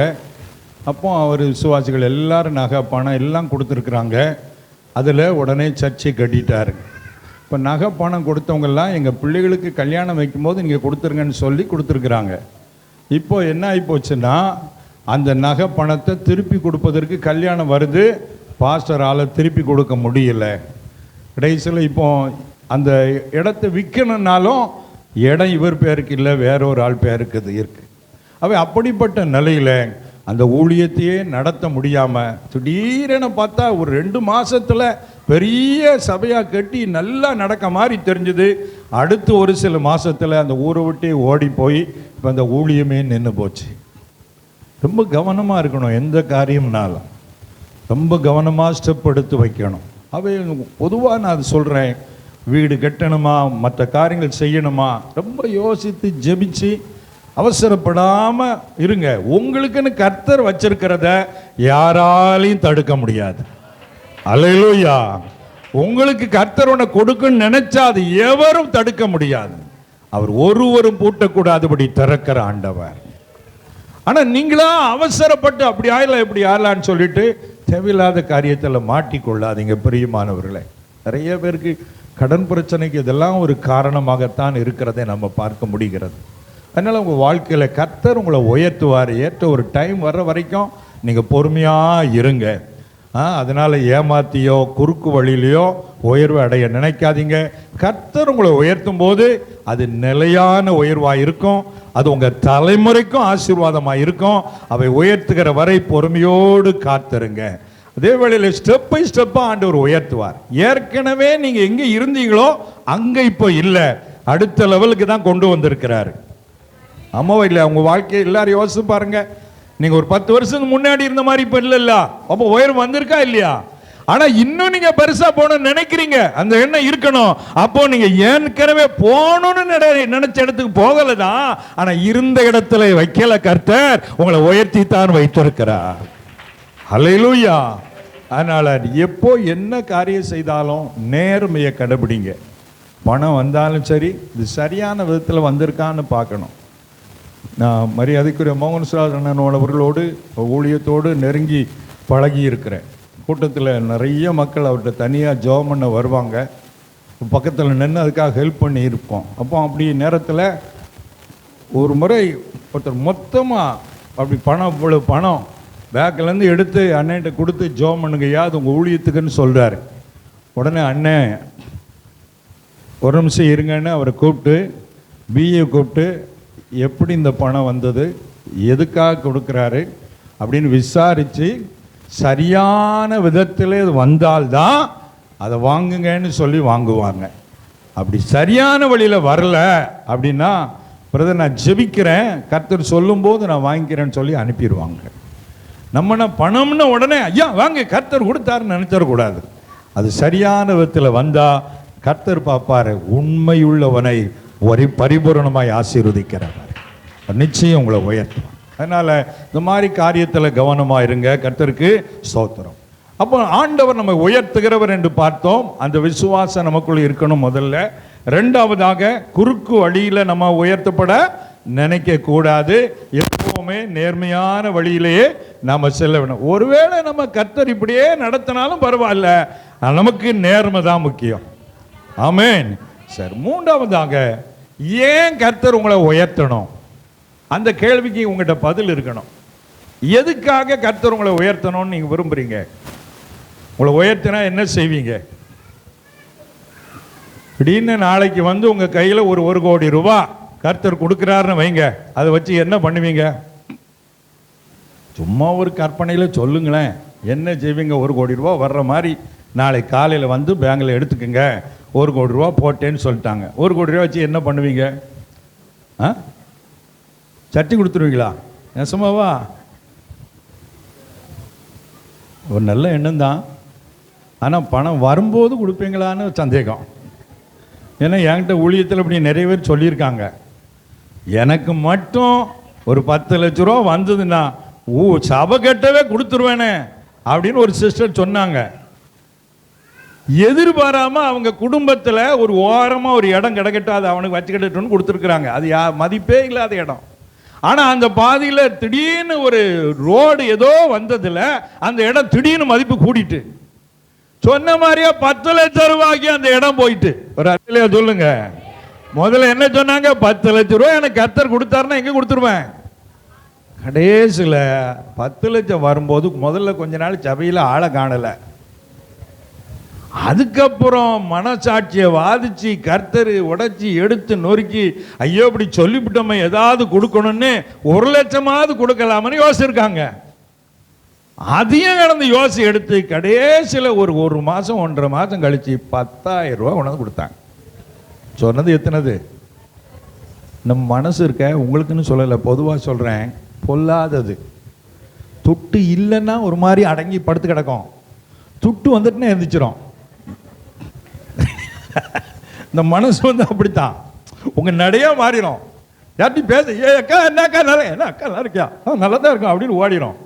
அப்போ அவர் விசுவாசிகள் எல்லாரும் நகை பணம் எல்லாம் கொடுத்துருக்குறாங்க. அதில் உடனே சர்ச்சை கட்டிட்டார். இப்போ நகை பணம் கொடுத்தவங்கெல்லாம் எங்கள் பிள்ளைகளுக்கு கல்யாணம் வைக்கும்போது நீங்கள் கொடுத்துருங்கன்னு சொல்லி கொடுத்துருக்குறாங்க. இப்போ என்ன ஆகிப்போச்சுன்னா அந்த நகை பணத்தை திருப்பி கொடுப்பதற்கு கல்யாணம் வருது, பாஸ்டரால் திருப்பி கொடுக்க முடியல. கடைசியில் இப்போ அந்த இடத்த விற்கணுன்னாலும் இடம் இவர் பேருக்கு இல்லை, வேற ஒரு ஆள் பேருக்கு இருக்கு. அப்படிப்பட்ட நிலையில் அந்த ஊழியத்தையே நடத்த முடியாமல் திடீரென பார்த்தா ஒரு 2 மாதத்தில் பெரிய சபையாக கட்டி நல்லா நடக்க மாதிரி தெரிஞ்சுது. அடுத்து ஒரு சில மாதத்தில் அந்த ஊரை விட்டே ஓடி போய் இப்போ அந்த ஊழியமே நின்று போச்சு. ரொம்ப கவனமாக இருக்கணும். எந்த காரியம்னாலும் ரொம்ப கவனமாக ஸ்டெப் எடுத்து வைக்கணும். பொதுவாக நான் அது சொல்கிறேன். வீடு கட்டணுமா, மற்ற காரியங்கள் செய்யணுமா, ரொம்ப யோசித்து ஜெபிச்சு அவசரப்படாமல் இருங்க. உங்களுக்குன்னு கர்த்தர் வச்சிருக்கிறத யாராலையும் தடுக்க முடியாது. அல்லேலூயா. உங்களுக்கு கர்த்தர் ஒன்று கொடுக்குன்னு நினைச்சா அது எவரும் தடுக்க முடியாது. அவர் ஒருவரும் பூட்டக்கூடாதபடி திறக்கிற ஆண்டவர். ஆனால் நீங்களா அவசரப்பட்டு அப்படி ஆயிடலாம் இப்படி ஆகலான்னு சொல்லிட்டு தேவையில்லாத காரியத்தில் மாட்டிக்கொள்ளாதீங்க. பிரியமானவர்களே, நிறைய பேருக்கு கடன் பிரச்சனைக்கு இதெல்லாம் ஒரு காரணமாகத்தான் இருக்கிறதை நம்ம பார்க்க முடிகிறது. அதனால் உங்கள் வாழ்க்கையில் கர்த்தர் உங்களை உயர்த்துவார். ஏற்ற ஒரு டைம் வர்ற வரைக்கும் நீங்கள் பொறுமையாக இருங்க. அதனால் ஏமாத்தியோ குறுக்கு வழியிலையோ உயர்வு அடைய நினைக்காதீங்க. கர்த்தர் உங்களை உயர்த்தும் போது அது நிலையான உயர்வாக இருக்கும். அது உங்கள் தலைமுறைக்கும் ஆசீர்வாதமாக இருக்கும். அவை உயர்த்துகிற வரை பொறுமையோடு காத்திருங்க. அதே வேளையில் ஸ்டெப் பை ஸ்டெப்பாக ஆண்டவர் உயர்த்துவார். ஏற்கனவே நீங்கள் எங்கே இருந்தீங்களோ அங்கே இப்போ இல்லை, அடுத்த லெவலுக்கு தான் கொண்டு வந்திருக்கிறாரு. ஆமாவா இல்லை? உங்கள் வாழ்க்கையை எல்லாரும் யோசிச்சு பாருங்க. நீங்கள் ஒரு 10 வருஷத்துக்கு முன்னாடி இருந்த மாதிரி இப்போ இல்லைல்ல, அப்போ உயர்வு வந்திருக்கா இல்லையா? ஆனால் இன்னும் நீங்கள் பெருசாக போகணும்னு நினைக்கிறீங்க. அந்த எண்ணம் இருக்கணும். அப்போ நீங்கள் ஏற்கனவே போகணும்னு நினைச்ச இடத்துக்கு போகலை தான், ஆனால் இருந்த இடத்துல வைக்கல. கர்த்தர் உங்களை உயர்த்தி தான் வைத்திருக்கிறார். அல்லேலூயா. அதனால் எப்போ என்ன காரியம் செய்தாலும் நேர்மையை கடைபிடிங்க. பணம் வந்தாலும் சரி, இது சரியான விதத்தில் வந்திருக்கான்னு பார்க்கணும். நான் மரியாதைக்குரிய மோகன் சுராஜன் அவர்களோடு ஊழியத்தோடு நெருங்கி பழகி இருக்கிறேன். கூட்டத்தில் நிறைய மக்கள் அவர்கிட்ட தனியாக ஜெபம் பண்ண வருவாங்க. பக்கத்தில் நின்று அதுக்காக ஹெல்ப் பண்ணி இருப்போம். அப்போ அப்படி நேரத்தில் ஒரு முறை ஒருத்தர் மொத்தமாக அப்படி இவ்வளோ பணம் பேக்கிலேருந்து எடுத்து அண்ணன்ட்ட கொடுத்து ஜெபம் பண்ணுங்கய்யா, அது உங்கள் ஊழியத்துக்குன்னு சொல்கிறாரு. உடனே அண்ணன் ஒரு நிமிஷம் இருங்கன்னு அவரை கூப்பிட்டு பிஏ கூப்பிட்டு எப்படி இந்த பணம் வந்தது, எதுக்காக கொடுக்குறாரு அப்படின்னு விசாரித்து சரியான விதத்தில் இது வந்தால்தான் அதை வாங்குங்கன்னு சொல்லி வாங்குவாங்க. அப்படி சரியான வழியில் வரல அப்படின்னா, பிரதர் நான் ஜெபிக்கிறேன், கர்த்தர் சொல்லும்போது நான் வாங்கிக்கிறேன்னு சொல்லி அனுப்பிடுவாங்க. நம்மனா பணம்னு உடனே ஐயா வாங்க கர்த்தர் கொடுத்தாருன்னு நினைச்சிடக்கூடாது. அது சரியான விதத்தில் வந்தால் கர்த்தர் பார்ப்பாரு, உண்மையுள்ளவனை ஒரு பரிபூரணமாய் ஆசீர்வதிக்கிறவர், நிச்சயம் உங்களை உயர்த்துவார். அதனால் இந்த மாதிரி காரியத்தில் கவனமாக இருங்க. கர்த்தருக்கு ஸ்தோத்திரம். அப்போ ஆண்டவர் நம்ம உயர்த்துகிறவர் என்று பார்த்தோம். அந்த விசுவாசம் நமக்குள்ள இருக்கணும் முதல்ல. ரெண்டாவதாக குறுக்கு வழியில் நம்ம உயர்த்தப்பட நினைக்க கூடாது. எப்பவுமே நேர்மையான வழியிலேயே நாம செல்ல வேணும். ஒருவேளை நம்ம கர்த்தர் இப்படியே நடத்தினாலும் பரவாயில்ல, நமக்கு நேர்மை தான் முக்கியம். ஆமென். சரி, மூன்றாவதாக ஏன் கர்த்தர் உங்களை உயர்த்தணும்? அந்த கேள்விக்கு உங்கள்கிட்ட பதில் இருக்கணும். எதுக்காக கர்த்தர் உங்களை உயர்த்தணும்னு நீங்க விரும்புறீங்க? உங்களை உயர்த்தினா என்ன செய்வீங்க? திடீர்னு நாளைக்கு வந்து உங்க கையில ஒரு 1 கோடி ரூபாய் கர்த்தர் கொடுக்கிறாருன்னு வைங்க, அதை வச்சு என்ன பண்ணுவீங்க? சும்மா ஒரு கற்பனையில சொல்லுங்களேன், என்ன செய்வீங்க? 1 கோடி ரூபாய் வர்ற மாதிரி நாளை காலையில் வந்து பேங்கில் எடுத்துக்கோங்க, 1 கோடி ரூபா போட்டேன்னு சொல்லிட்டாங்க. 1 கோடி ரூபா வச்சு என்ன பண்ணுவீங்க? சட்டி கொடுத்துருவீங்களா? நெசமாவா? ஒரு நல்ல எண்ணம் தான், ஆனால் பணம் வரும்போது கொடுப்பீங்களான்னு சந்தேகம். ஏன்னா என்கிட்ட ஊழியத்தில் இப்படி நிறைய பேர் சொல்லியிருக்காங்க, எனக்கு மட்டும் ஒரு 10 லட்ச ரூபா வந்ததுன்னா சபை கட்டவே கொடுத்துருவேனே அப்படின்னு ஒரு சிஸ்டர் சொன்னாங்க. எதிர்பாராம அவங்க குடும்பத்தில் ஒரு ஓரமாக ஒரு இடம் கிடக்கட்டும், அது அவனுக்கு வச்சுக்கிட்டோன்னு கொடுத்துருக்குறாங்க. அது மதிப்பே இல்லாத இடம். ஆனால் அந்த பாதியில் திடீர்னு ஒரு ரோடு ஏதோ வந்ததில் அந்த இடம் திடீர்னு மதிப்பு கூடிட்டு, சொன்ன மாதிரியா 10 லட்சம் ரூபாய்க்கு அந்த இடம் போயிட்டு. ஒரு அர்த்தலையா சொல்லுங்க. முதல்ல என்ன சொன்னாங்க? 10 லட்சம் ரூபாய் எனக்கு கர்த்தர் கொடுத்தாருன்னா எங்கே கொடுத்துருவேன்? கடைசியில் 10 லட்சம் வரும்போது முதல்ல கொஞ்ச நாள் சபையில் ஆளை காணலை. அதுக்கப்புறம் மனசாட்சியை வாதிச்சு கர்த்தர் உடைச்சி எடுத்து நொறுக்கி, ஐயோ இப்படி சொல்லிவிட்டோமே, ஏதாவது கொடுக்கணும்னு 1 லட்சமாவது கொடுக்கலாமன்னு யோசிச்சிருக்காங்க. அதையும் கடந்து யோசி எடுத்து கடைசியில் ஒரு மாதம் 1.5 மாதம் கழிச்சு 10,000 ரூபா கொண்டாந்து கொடுத்தாங்க. சொன்னது எத்தனது? நம்ம மனசு இருக்க, உங்களுக்குன்னு சொல்லலை, பொதுவாக சொல்கிறேன், பொல்லாதது. துட்டு இல்லைன்னா ஒரு மாதிரி அடங்கி படுத்து கிடக்கும், துட்டு வந்துட்டுன்னா எழுந்திரிச்சிரும். இந்த மனசு வந்து அப்படித்தான், உங்க நடையா மாறிடும். யார்ட்டையும் பேச, ஏ அக்கா என்ன அக்கா நல்லா, என்ன அக்கா நல்லா இருக்கியா, நல்லா தான் இருக்கும் அப்படின்னு ஓடிடும்.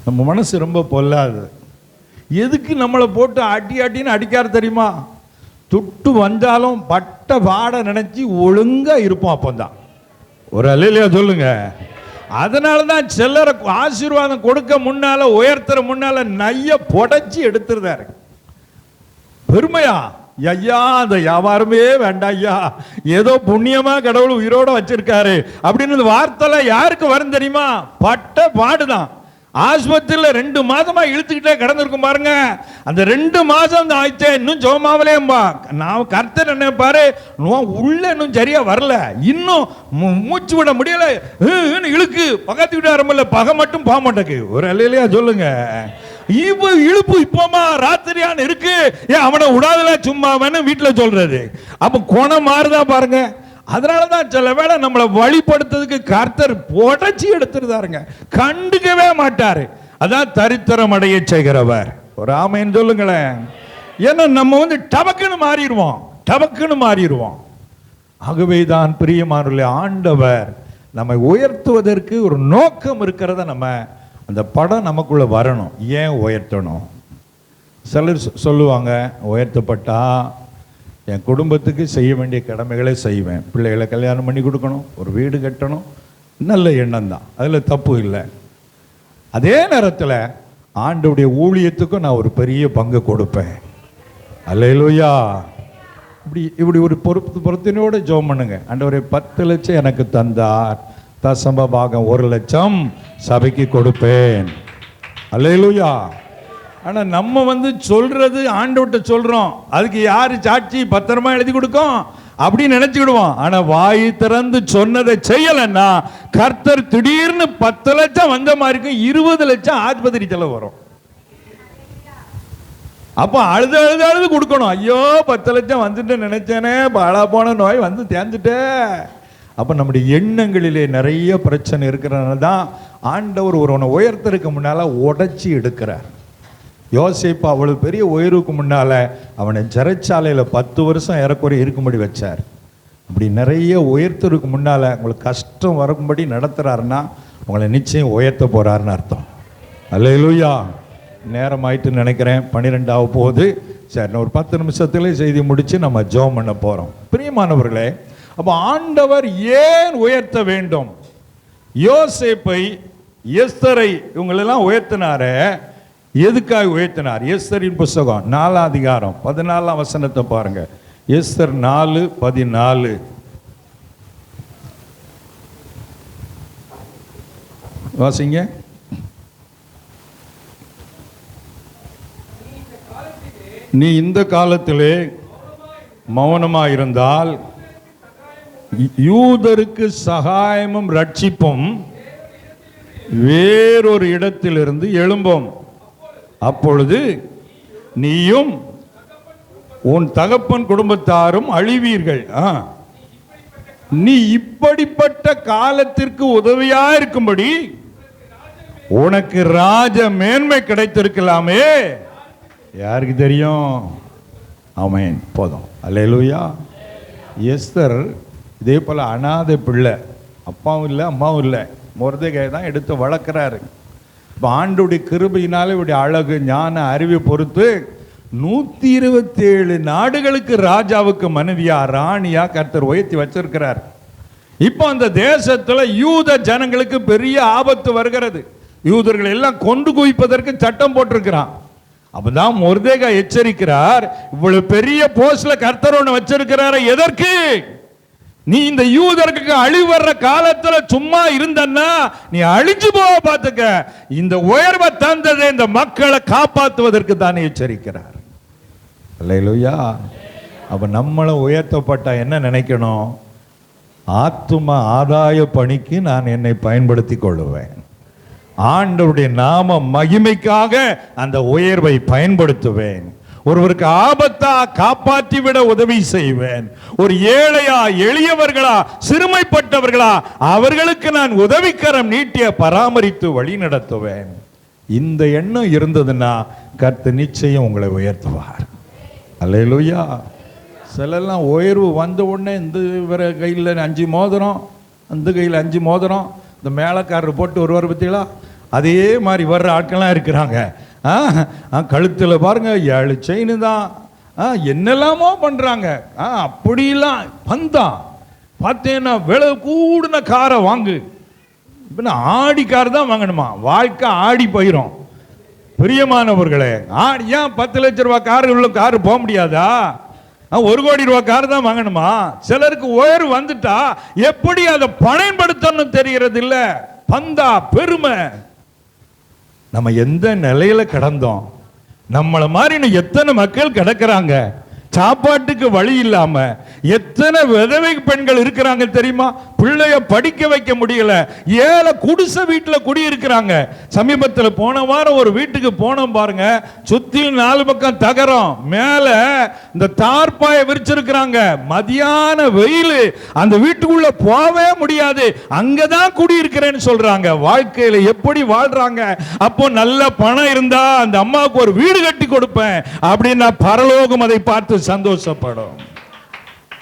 நம்ம மனசு ரொம்ப பொல்லாது. எதுக்கு நம்மளை போட்டு அடின்னு அடிக்காரு தெரியுமா? துட்டு வந்தாலும் பட்ட பாட நினைச்சு ஒழுங்கா இருப்போம். அப்பந்தான் ஒரு அல்லையா சொல்லுங்க. அதனால தான் சிலரை ஆசீர்வாதம் கொடுக்க முன்னால, உயர்த்துற முன்னால நைய புடைச்சி எடுத்துருந்தாரு. பெருமையா? ஐயா அந்த வியாபாரமே வேண்டாம் ஐயா, ஏதோ புண்ணியமா கடவுள் உயிரோட வச்சிருக்காரு அப்படின்னு வார்த்தை யாருக்கு வரும் தெரியுமா? பட்ட பாடுதான். ஆஸ்பத்திரியில் 2 மாதமா இழுத்துக்கிட்டே கிடந்திருக்கும் பாருங்க. அந்த 2 மாதம் ஆயிடுச்சே, இன்னும் ஜோமாவிலேம்பா. நான் கர்த்தர் என்ன பாரு, உள்ள இன்னும் சரியா வரல, இன்னும் மூச்சு விட முடியல, இழுக்கு பக்கத்து விட்டு ஆரம்பில்ல, பகை மட்டும் போக மாட்டேக்கு. ஒரு அல்லையா சொல்லுங்க. இழுப்பு இப்போமா ராத்திரியான்னு இருக்கு, ஏன் அவனை விடாதல சும்மா வீட்டில் சொல்றது. அப்ப குணம் மாறுதா பாருங்க. அதனாலதான் சில வேளை நம்மளை வழிபடுத்துறதுக்கு கர்த்தர் புடைச்சி எடுத்துருந்தாருங்க, கண்டுக்கவே மாட்டாரு. அதான் தரித்திரம் அடைய செய்கிறவர். ஒரு ஆமைன்னு சொல்லுங்களேன். ஏன்னா நம்ம வந்து டபக்குன்னு மாறிடுவோம். ஆகவே தான் பிரியமானவர்களே, ஆண்டவர் நம்மை உயர்த்துவதற்கு ஒரு நோக்கம் இருக்கிறத நம்ம அந்த படம் நமக்குள்ள வரணும். ஏன் உயர்த்தணும்? சிலர் சொல்லுவாங்க, உயர்த்தப்பட்டா என் குடும்பத்துக்கு செய்ய வேண்டிய கடமைகளை செய்வேன், பிள்ளைகளை கல்யாணம் பண்ணி கொடுக்கணும், ஒரு வீடு கட்டணும். நல்ல எண்ணம் தான், அதில் தப்பு இல்லை. அதே நேரத்தில் ஆண்டவருடைய ஊழியத்துக்கும் நான் ஒரு பெரிய பங்கு கொடுப்பேன். அல்லேலூயா. இப்படி ஒரு பொறுத்தினோட ஜெபம் பண்ணுங்க. ஆண்டவரே 10 லட்சம் எனக்கு தந்தார், தசம பாகம் 1 லட்சம் சபைக்கு கொடுப்பேன். அல்லேலூயா. ஆனால் நம்ம வந்து சொல்றது ஆண்டவர்கிட்ட சொல்றோம், அதுக்கு யாரு சாட்சி பத்திரமா எழுதி கொடுக்கும் அப்படின்னு நினைச்சுக்கிடுவோம். ஆனா வாய் திறந்து சொன்னதை செய்யலன்னா கர்த்தர் திடீர்னு 10 லட்சம் வந்த மாதிரி இருக்கும், 20 லட்சம் ஆஸ்பத்திரி செலவு வரும். அப்போ அழுது கொடுக்கணும். ஐயோ 10 லட்சம் வந்துட்டு நினைச்சேனே, பாழா போன நோய் வந்து தேர்ந்துட்டே. அப்போ நம்முடைய எண்ணங்களிலே நிறைய பிரச்சனை இருக்கிறனால தான் ஆண்டவர் ஒருவனை உயர்த்தருக்கு முன்னால உடைச்சி எடுக்கிறார். யோசேப்பு அவ்வளவு பெரிய உயர்வுக்கு முன்னால அவனை சிறைச்சாலையில் 10 வருஷம் ஏறக்குறைய இருக்கும்படி வச்சார். அப்படி நிறைய உயர்த்தருக்கு முன்னால உங்களுக்கு கஷ்டம் வரும்படி நடத்துறாருன்னா உங்களை நிச்சயம் உயர்த்த போறாருன்னு அர்த்தம். அல்லேலூயா. நேரம் ஆயிட்டு நினைக்கிறேன், 12 போகுது. சரி, ஒரு 10 நிமிஷத்துல செய்தி முடிச்சு நம்ம ஜெபம் பண்ண போறோம். பிரியமானவர்களே, அப்ப ஆண்டவர் ஏன் உயர்த்த வேண்டும்? யோசேப்பை, எஸ்தரை இவங்களெல்லாம் உயர்த்தினார, எதுக்காக உயர்த்தினார்? எஸ்தரின் புஸ்தகம் 4 அதிகாரம் 14 வசனத்தை பாருங்க. எஸ்தர் 4:14. வாசிங்க. நீ இந்த காலத்திலே மௌனமாயிருந்தால் யூதருக்கு சகாயமும் ரட்சிப்பும் வேறொரு இடத்திலிருந்து எழும்பும். அப்பொழுது நீயும் உன் தகப்பன் குடும்பத்தாரும் அழிவீர்கள். நீ இப்படிப்பட்ட காலத்திற்கு உதவியா இருக்கும்படி உனக்கு ராஜ மேன்மை கிடைத்திருக்கலாமே. யாருக்கு தெரியும்? ஆமென். போதும். அல்லேலூயா. எஸ்தர் இதே போல அனாதை பிள்ளை, அப்பாவும் இல்லை அம்மாவும் இல்லை, மொர்தெகாய் தான் எடுத்து வளர்க்குறாரு. இப்போ ஆண்டுடைய கிருபையினால இவருடைய அழகு, ஞான, அறிவை பொறுத்து 127 நாடுகளுக்கு ராஜாவுக்கு மனைவியா, ராணியா கர்த்தர் உயர்த்தி வச்சிருக்கிறார். இப்போ அந்த தேசத்துல யூத ஜனங்களுக்கு பெரிய ஆபத்து வருகிறது. யூதர்கள் எல்லாம் கொண்டு குவிப்பதற்கு சட்டம் போட்டிருக்கிறான். அப்பதான் மொர்தெகாய் எச்சரிக்கிறார், இவ்வளவு பெரிய போஸ்ட்ல கர்த்தர் ஒண்ணு வச்சிருக்கிறாரு, எதற்கு? நீ இந்த யூதருக்கு அழிவு வர்ற காலத்துல சும்மா இருந்தன்னா நீ அழிஞ்சு போக பார்த்துக்க. இந்த உயர்வை தந்ததை இந்த மக்களை காப்பாற்றுவதற்கு தானே எச்சரிக்கிறார். அல்லேலூயா. அப்ப நம்மளை உயர்த்தப்பட்டா என்ன நினைக்கணும்? ஆத்தும ஆதாய பணிக்கு நான் என்னை பயன்படுத்தி கொள்ளுவேன். ஆண்டவருடைய நாம மகிமைக்காக அந்த உயர்வை பயன்படுத்துவேன். ஒருவருக்கு ஆபத்தா காப்பாற்றி விட உதவி செய்வேன். ஒரு ஏழையா, எளியவர்களா, சிறுமைப்பட்டவர்களா, அவர்களுக்கு நான் உதவிக்கரம் நீட்டிய பராமரித்து வழி நடத்துவேன். இந்த எண்ணம் இருந்ததுன்னா கர்த்தர் நிச்சயம் உங்களை உயர்த்துவார். அல்லேலூயா. சிலெல்லாம் உயர்வு வந்த உடனே இந்த கையில் 5 மோதிரம், அந்த கையில் 5 மோதிரம், இந்த மேலக்காரர் போட்டு ஒருவர் பத்திகளா அதே மாதிரி வர்ற ஆட்கள்லாம் இருக்கிறாங்க. கழுத்தில் பாருங்க 7 செயின் தான், என்னெல்லாமோ பண்றாங்க. அப்படிலாம் வந்தா பார்த்தேன்னா விலை கூடின காரை வாங்கு. இப்போ ஆடி கார் தான் வாங்கணுமா? வாழ்க்கை ஆடி போயிடும். பிரியமானவர்களே, ஏன் 10 லட்சம் ரூபாய் கார் உள்ள காரு போக முடியாதா? 1 கோடி ரூபாய் கார் தான் வாங்கணுமா? சிலருக்கு உயர்வு வந்துட்டா எப்படி அதை பயன்படுத்தணும் தெரிகிறது இல்ல. பந்தா, பெருமை. நம்ம எந்த நிலையில கடந்தோம்? நம்மள மாதிரி எத்தனை மக்கள் கிடக்கிறாங்க, சாப்பாட்டுக்கு வழி இல்லாம. எத்தனை விதவை பெண்கள் இருக்கிறாங்க தெரியுமா? பிள்ளைய படிக்க வைக்க முடியல, ஏழை குடிசை வீட்டுல குடியிருக்கிறாங்க. சமீபத்தில் போன வாரம் ஒரு வீட்டுக்கு போனோம் பாருங்க, சுத்திலும் 4 பக்கம் தகரம், மேல இந்த தார்பாய விரிச்சிருக்கிறாங்க. மதியான வெயில், அந்த வீட்டுக்குள்ள போவே முடியாது. அங்கதான் குடியிருக்கிறேன்னு சொல்றாங்க. வாழ்க்கையில எப்படி வாழ்றாங்க? அப்போ நல்ல பணம் இருந்தா அந்த அம்மாவுக்கு ஒரு வீடு கட்டி கொடுப்பேன் அப்படின்னா பரலோகம் அதை பார்த்து சந்தோஷப்படும்.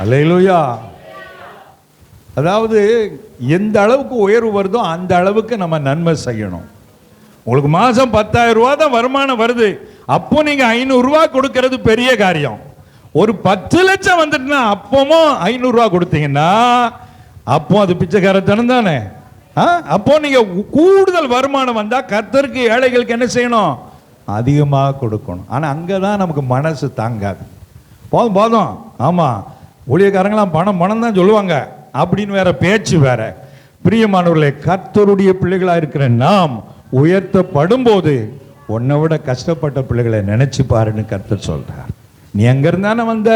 அல்லேலூயா. அதாவது எந்த அளவுக்கு உயர்வு வருதோ அந்த அளவுக்கு நம்ம நன்மை செய்யணும். உங்களுக்கு மாசம் 10,000 ரூபாய் தான் வருமானம் வருது, அப்போ நீங்க 500 ரூபாய் கொடுக்கிறது பெரிய காரியம். ஒரு 10 லட்சம் வந்துட்டுனா அப்பவும் 500 ரூபாய் கொடுத்தீங்கன்னா அப்போ அது பிச்சைக்காரத்தனம் தானே. அப்போ நீங்க கூடுதல் வருமானம் வந்தா கர்த்தருக்கு, ஏழைகளுக்கு என்ன செய்யணும்? அதிகமாக கொடுக்கணும். ஆனா அங்கதான் நமக்கு மனசு தாங்காது. போதும் போதும், ஆமா ஊழியக்காரங்களாம் பணம் பணம் தான் சொல்லுவாங்க அப்படின்னு வேற பேச்சு வேற. பிரியமானவர்களே, கர்த்தருடைய பிள்ளைகளா இருக்கிற நாம் உயர்த்தப்படும் போது உன்னை விட கஷ்டப்பட்ட பிள்ளைகளை நினைச்சு பாருன்னு கர்த்தர் சொல்றார். நீ அங்க இருந்தானே வந்த,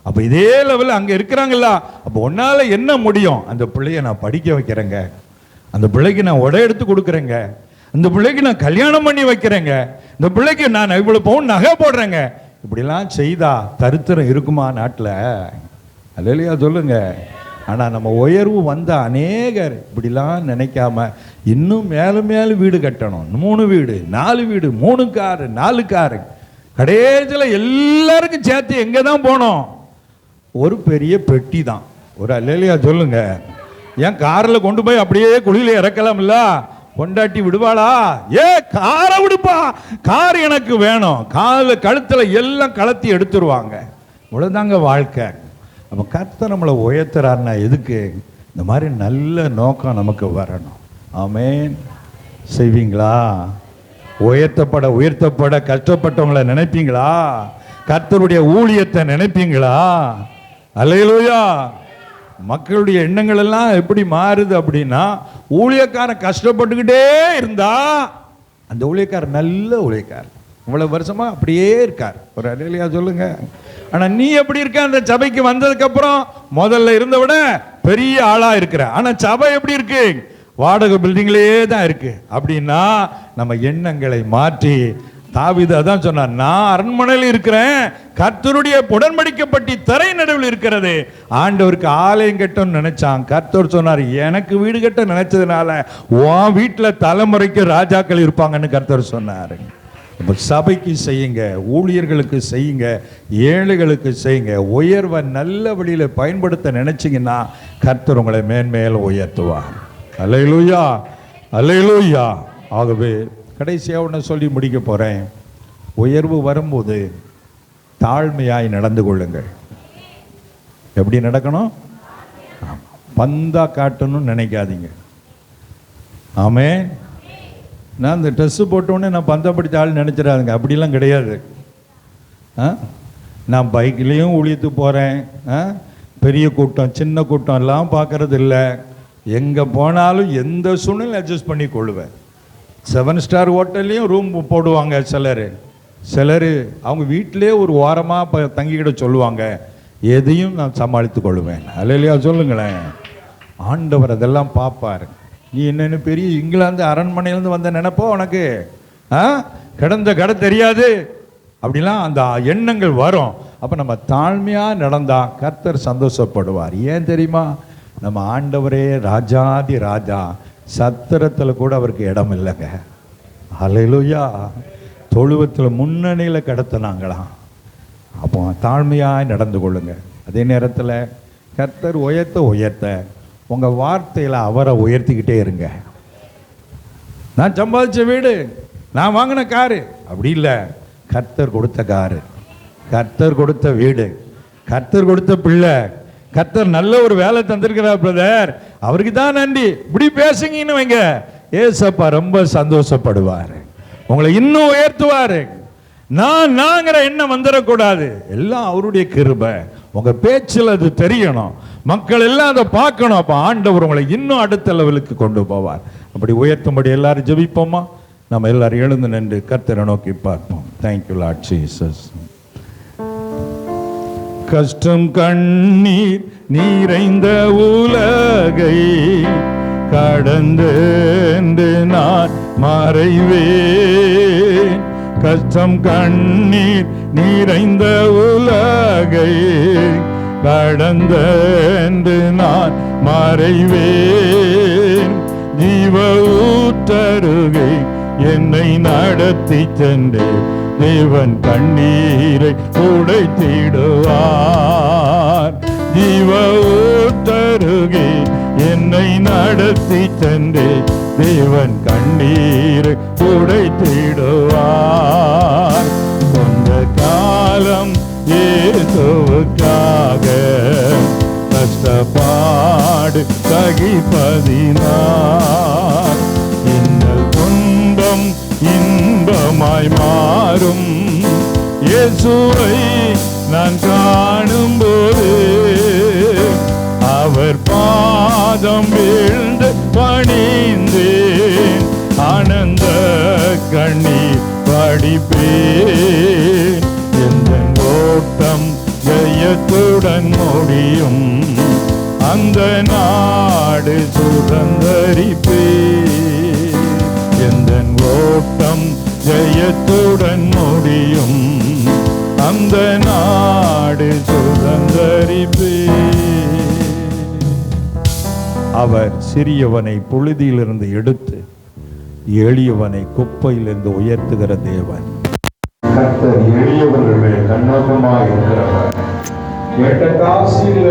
அப்ப இதே லெவல் அங்க இருக்கிறாங்கல்ல, அப்ப உன்னால என்ன முடியும்? அந்த பிள்ளைய நான் படிக்க வைக்கிறேங்க, அந்த பிள்ளைக்கு நான் உடை எடுத்து கொடுக்குறேங்க, இந்த பிள்ளைக்கு நான் கல்யாணம் பண்ணி வைக்கிறேங்க, இந்த பிள்ளைக்கு நான் இவ்வளவு பவுன் நகை போடுறேங்க. இப்படிலாம் செய்தா தரித்திரம் இருக்குமா நாட்டில்? அல்லேலூயா சொல்லுங்க. ஆனா நம்ம உயர்வு வந்த அநேகர் இப்படிலாம் நினைக்காம இன்னும் மேலும் மேலும் வீடு கட்டணும், 3 வீடு 4 வீடு 3 காரு 4 காரு. கடைசியில் எல்லாருக்கும் சேர்த்து எங்க தான் போனோம்? ஒரு பெரிய பெட்டி தான். ஒரு அல்லேலூயா சொல்லுங்க. ஏன் கார்ல கொண்டு போய் அப்படியே குழியில இறக்கலாம்ல? கொண்டாட்டி விடுவாளா? ஏ காரை விடுப்பா, கார் எனக்கு வேணும். கழுத்துல எல்லாம் கலத்தி எடுத்துருவாங்க. இவ்வளவுதாங்க வாழ்க்கை. அப்போ கர்த்தர் நம்மளை உயர்த்துறாருன்னா எதுக்கு? இந்த மாதிரி நல்ல நோக்கம் நமக்கு வரணும். ஆமென். செய்வீங்களா? உயர்த்தப்பட கஷ்டப்பட்டவங்களை நினைப்பீங்களா? கர்த்தருடைய ஊழியத்தை நினைப்பீங்களா? அல்லேலூயா. மக்களுடைய எண்ணங்கள் எல்லாம் எப்படி மாறுது அப்படின்னா, ஊழியக்காரன் கஷ்டப்பட்டுக்கிட்டே இருந்தா அந்த ஊழியக்காரர் நல்ல ஊழியக்காரர், இவ்வளவு வருஷமா அப்படியே இருக்கார். ஒரு அல்லேலூயா சொல்லுங்க. ஆனா நீ எப்படி இருக்க? அந்த சபைக்கு வந்ததுக்கு அப்புறம் முதல்ல இருந்த விட பெரிய ஆளா இருக்கிற, ஆனா சபை எப்படி இருக்கு? வாடகை பில்டிங்லேயே தான் இருக்கு. அப்படின்னா நம்ம எண்ணங்களை மாற்றி, தாவீது அதான் சொன்னார், நான் அரண்மனையில் இருக்கிறேன், கர்த்தருடைய உடன்படிக்கப்பட்ட திரை நடுவில் இருக்கிறது. ஆண்டவருக்கு ஆலயம் கட்டணும்னு நினைச்சான். கர்த்தர் சொன்னார், எனக்கு வீடு கட்ட நினைச்சதுனால உன் வீட்டில் தலைமுறைக்கு ராஜாக்கள் இருப்பாங்கன்னு கர்த்தர் சொன்னார். இப்போ சபைக்கு செய்யுங்க, ஊழியர்களுக்கு செய்யுங்க, ஏழைகளுக்கு செய்யுங்க. உயர்வை நல்ல வழியில் பயன்படுத்த நினைச்சிங்கன்னா கர்த்தர் உங்களை மேன்மேல் உயர்த்துவார். அல்லேலூயா, அல்லேலூயா. ஆகவே கடைசியாக ஒன்று சொல்லி முடிக்க போகிறேன். உயர்வு வரும்போது தாழ்மையாய் நடந்து கொள்ளுங்கள். எப்படி நடக்கணும்? பந்தா காட்டணும்னு நினைக்காதீங்க. ஆமே. நான் இந்த ட்ரெஸ்ஸு போட்டோன்னே நான் பந்தா பிடிச்ச ஆள் நினச்சிடாதுங்க. அப்படிலாம் கிடையாது. நான் பைக்லேயும் ஊழியத்துக்கு போகிறேன். பெரிய கூட்டம் சின்ன கூட்டம் எல்லாம் பார்க்கறது இல்லை. எங்கே போனாலும் எந்த சூழ்நிலை அட்ஜஸ்ட் பண்ணி கொள்ளுவேன். 7 ஸ்டார் ஹோட்டல்லையும் ரூம் போடுவாங்க சிலர் அவங்க வீட்டிலே ஒரு வாரமாக தங்கிக்கிட சொல்லுவாங்க. எதையும் நான் சமாளித்து கொள்ளுவேன். அல்லேலூயா சொல்லுங்களேன். ஆண்டவர் அதெல்லாம் பார்ப்பார். நீ என்னென்ன பெரிய இங்கிலாந்து அரண்மனையிலேருந்து வந்த நினைப்போ உனக்கு கிடந்த கடை தெரியாது அப்படிலாம் அந்த எண்ணங்கள் வரும். அப்போ நம்ம தாழ்மையாக நடந்தால் கர்த்தர் சந்தோஷப்படுவார். ஏன் தெரியுமா? நம்ம ஆண்டவரே ராஜாதி ராஜா, சத்திரத்தில் கூட அவருக்கு இடம் இல்லைங்க. அல்லேலூயா. தொழுவத்தில் முன்னணியில் கடத்தினாங்களாம். அப்போ தாழ்மையாக நடந்து கொள்ளுங்க. அதே நேரத்தில் கர்த்தர் உயர்த்த உங்கள் வார்த்தையில் அவரை உயர்த்திக்கிட்டே இருங்க. நான் சம்பாதிச்ச வீடு, நான் வாங்கின காரு அப்படி இல்லை. கர்த்தர் கொடுத்த காரு, கர்த்தர் கொடுத்த வீடு, கர்த்தர் கொடுத்த பிள்ளை, கர்த்தர் நல்ல ஒரு வேலை தந்திருக்கிறார் பிரதர், அவருக்கு தான் நன்றி. இப்படி பேசுங்கன்னு வைங்க, ஏசப்பா ரொம்ப சந்தோஷப்படுவார், உங்களை இன்னும் உயர்த்துவார். நாங்கிற எண்ணம் வந்துடக்கூடாது. எல்லாம் அவருடைய கிருபை. உங்க பேச்சில் அது தெரியணும், மக்கள் எல்லாம் அதை பார்க்கணும். அப்போ ஆண்டவர் உங்களை இன்னும் அடுத்த லெவலுக்கு கொண்டு போவார். அப்படி உயர்த்தும்படி எல்லாரும் ஜெபிப்போமா? நம்ம எல்லாரும் எழுந்து நின்று கர்த்தரை நோக்கி பார்ப்போம். Thank you Lord Jesus. கஷ்டம் கண்ணீர் நிறைந்த உலகை கடந்து நான் மறைவேன். கஷ்டம் கண்ணீர் நிறைந்த உலகை கடந்து நான் மறைவேன். ஜீவ ஊற்றருகை என்னை நடத்தி சென்று தேவன் கண்ணீரை உடைத்திடுவார். ஜீவ ஊற்றருகே என்னை நடத்தி சென்று தேவன் கண்ணீரை உடைத்திடுவார். கொஞ்ச காலம் இயேசுவுக்காக கஷ்டப்பாடு சகிப்பதினார் இன்னல் துன்பம் இன்பமாய் மாறும். இயேசுவை நான் காணும்போது அவர் பாதம் வீழ்ந்து பணிந்தேன். ஆனந்த கண்ணீர் வடிப்பேன். எந்த ஓட்டம் ஜெயத்துடன் முடியும், அந்த நாடு சுதந்தரிப்பேன். எந்த ஓட்டம் ஜெயத்துடன் முடியும், அந்த நாடு சுதந்தரிப்பேன். அவர் சிறியவனை புழுதியிலிருந்து எடுத்து எளியவனை குப்பையிலிருந்து உயர்த்துகிற தேவன். கர்த்தர் எளியவர்களுடைய கண்ணோட்டமாக இருக்கிறவர். கேட்ட காசில்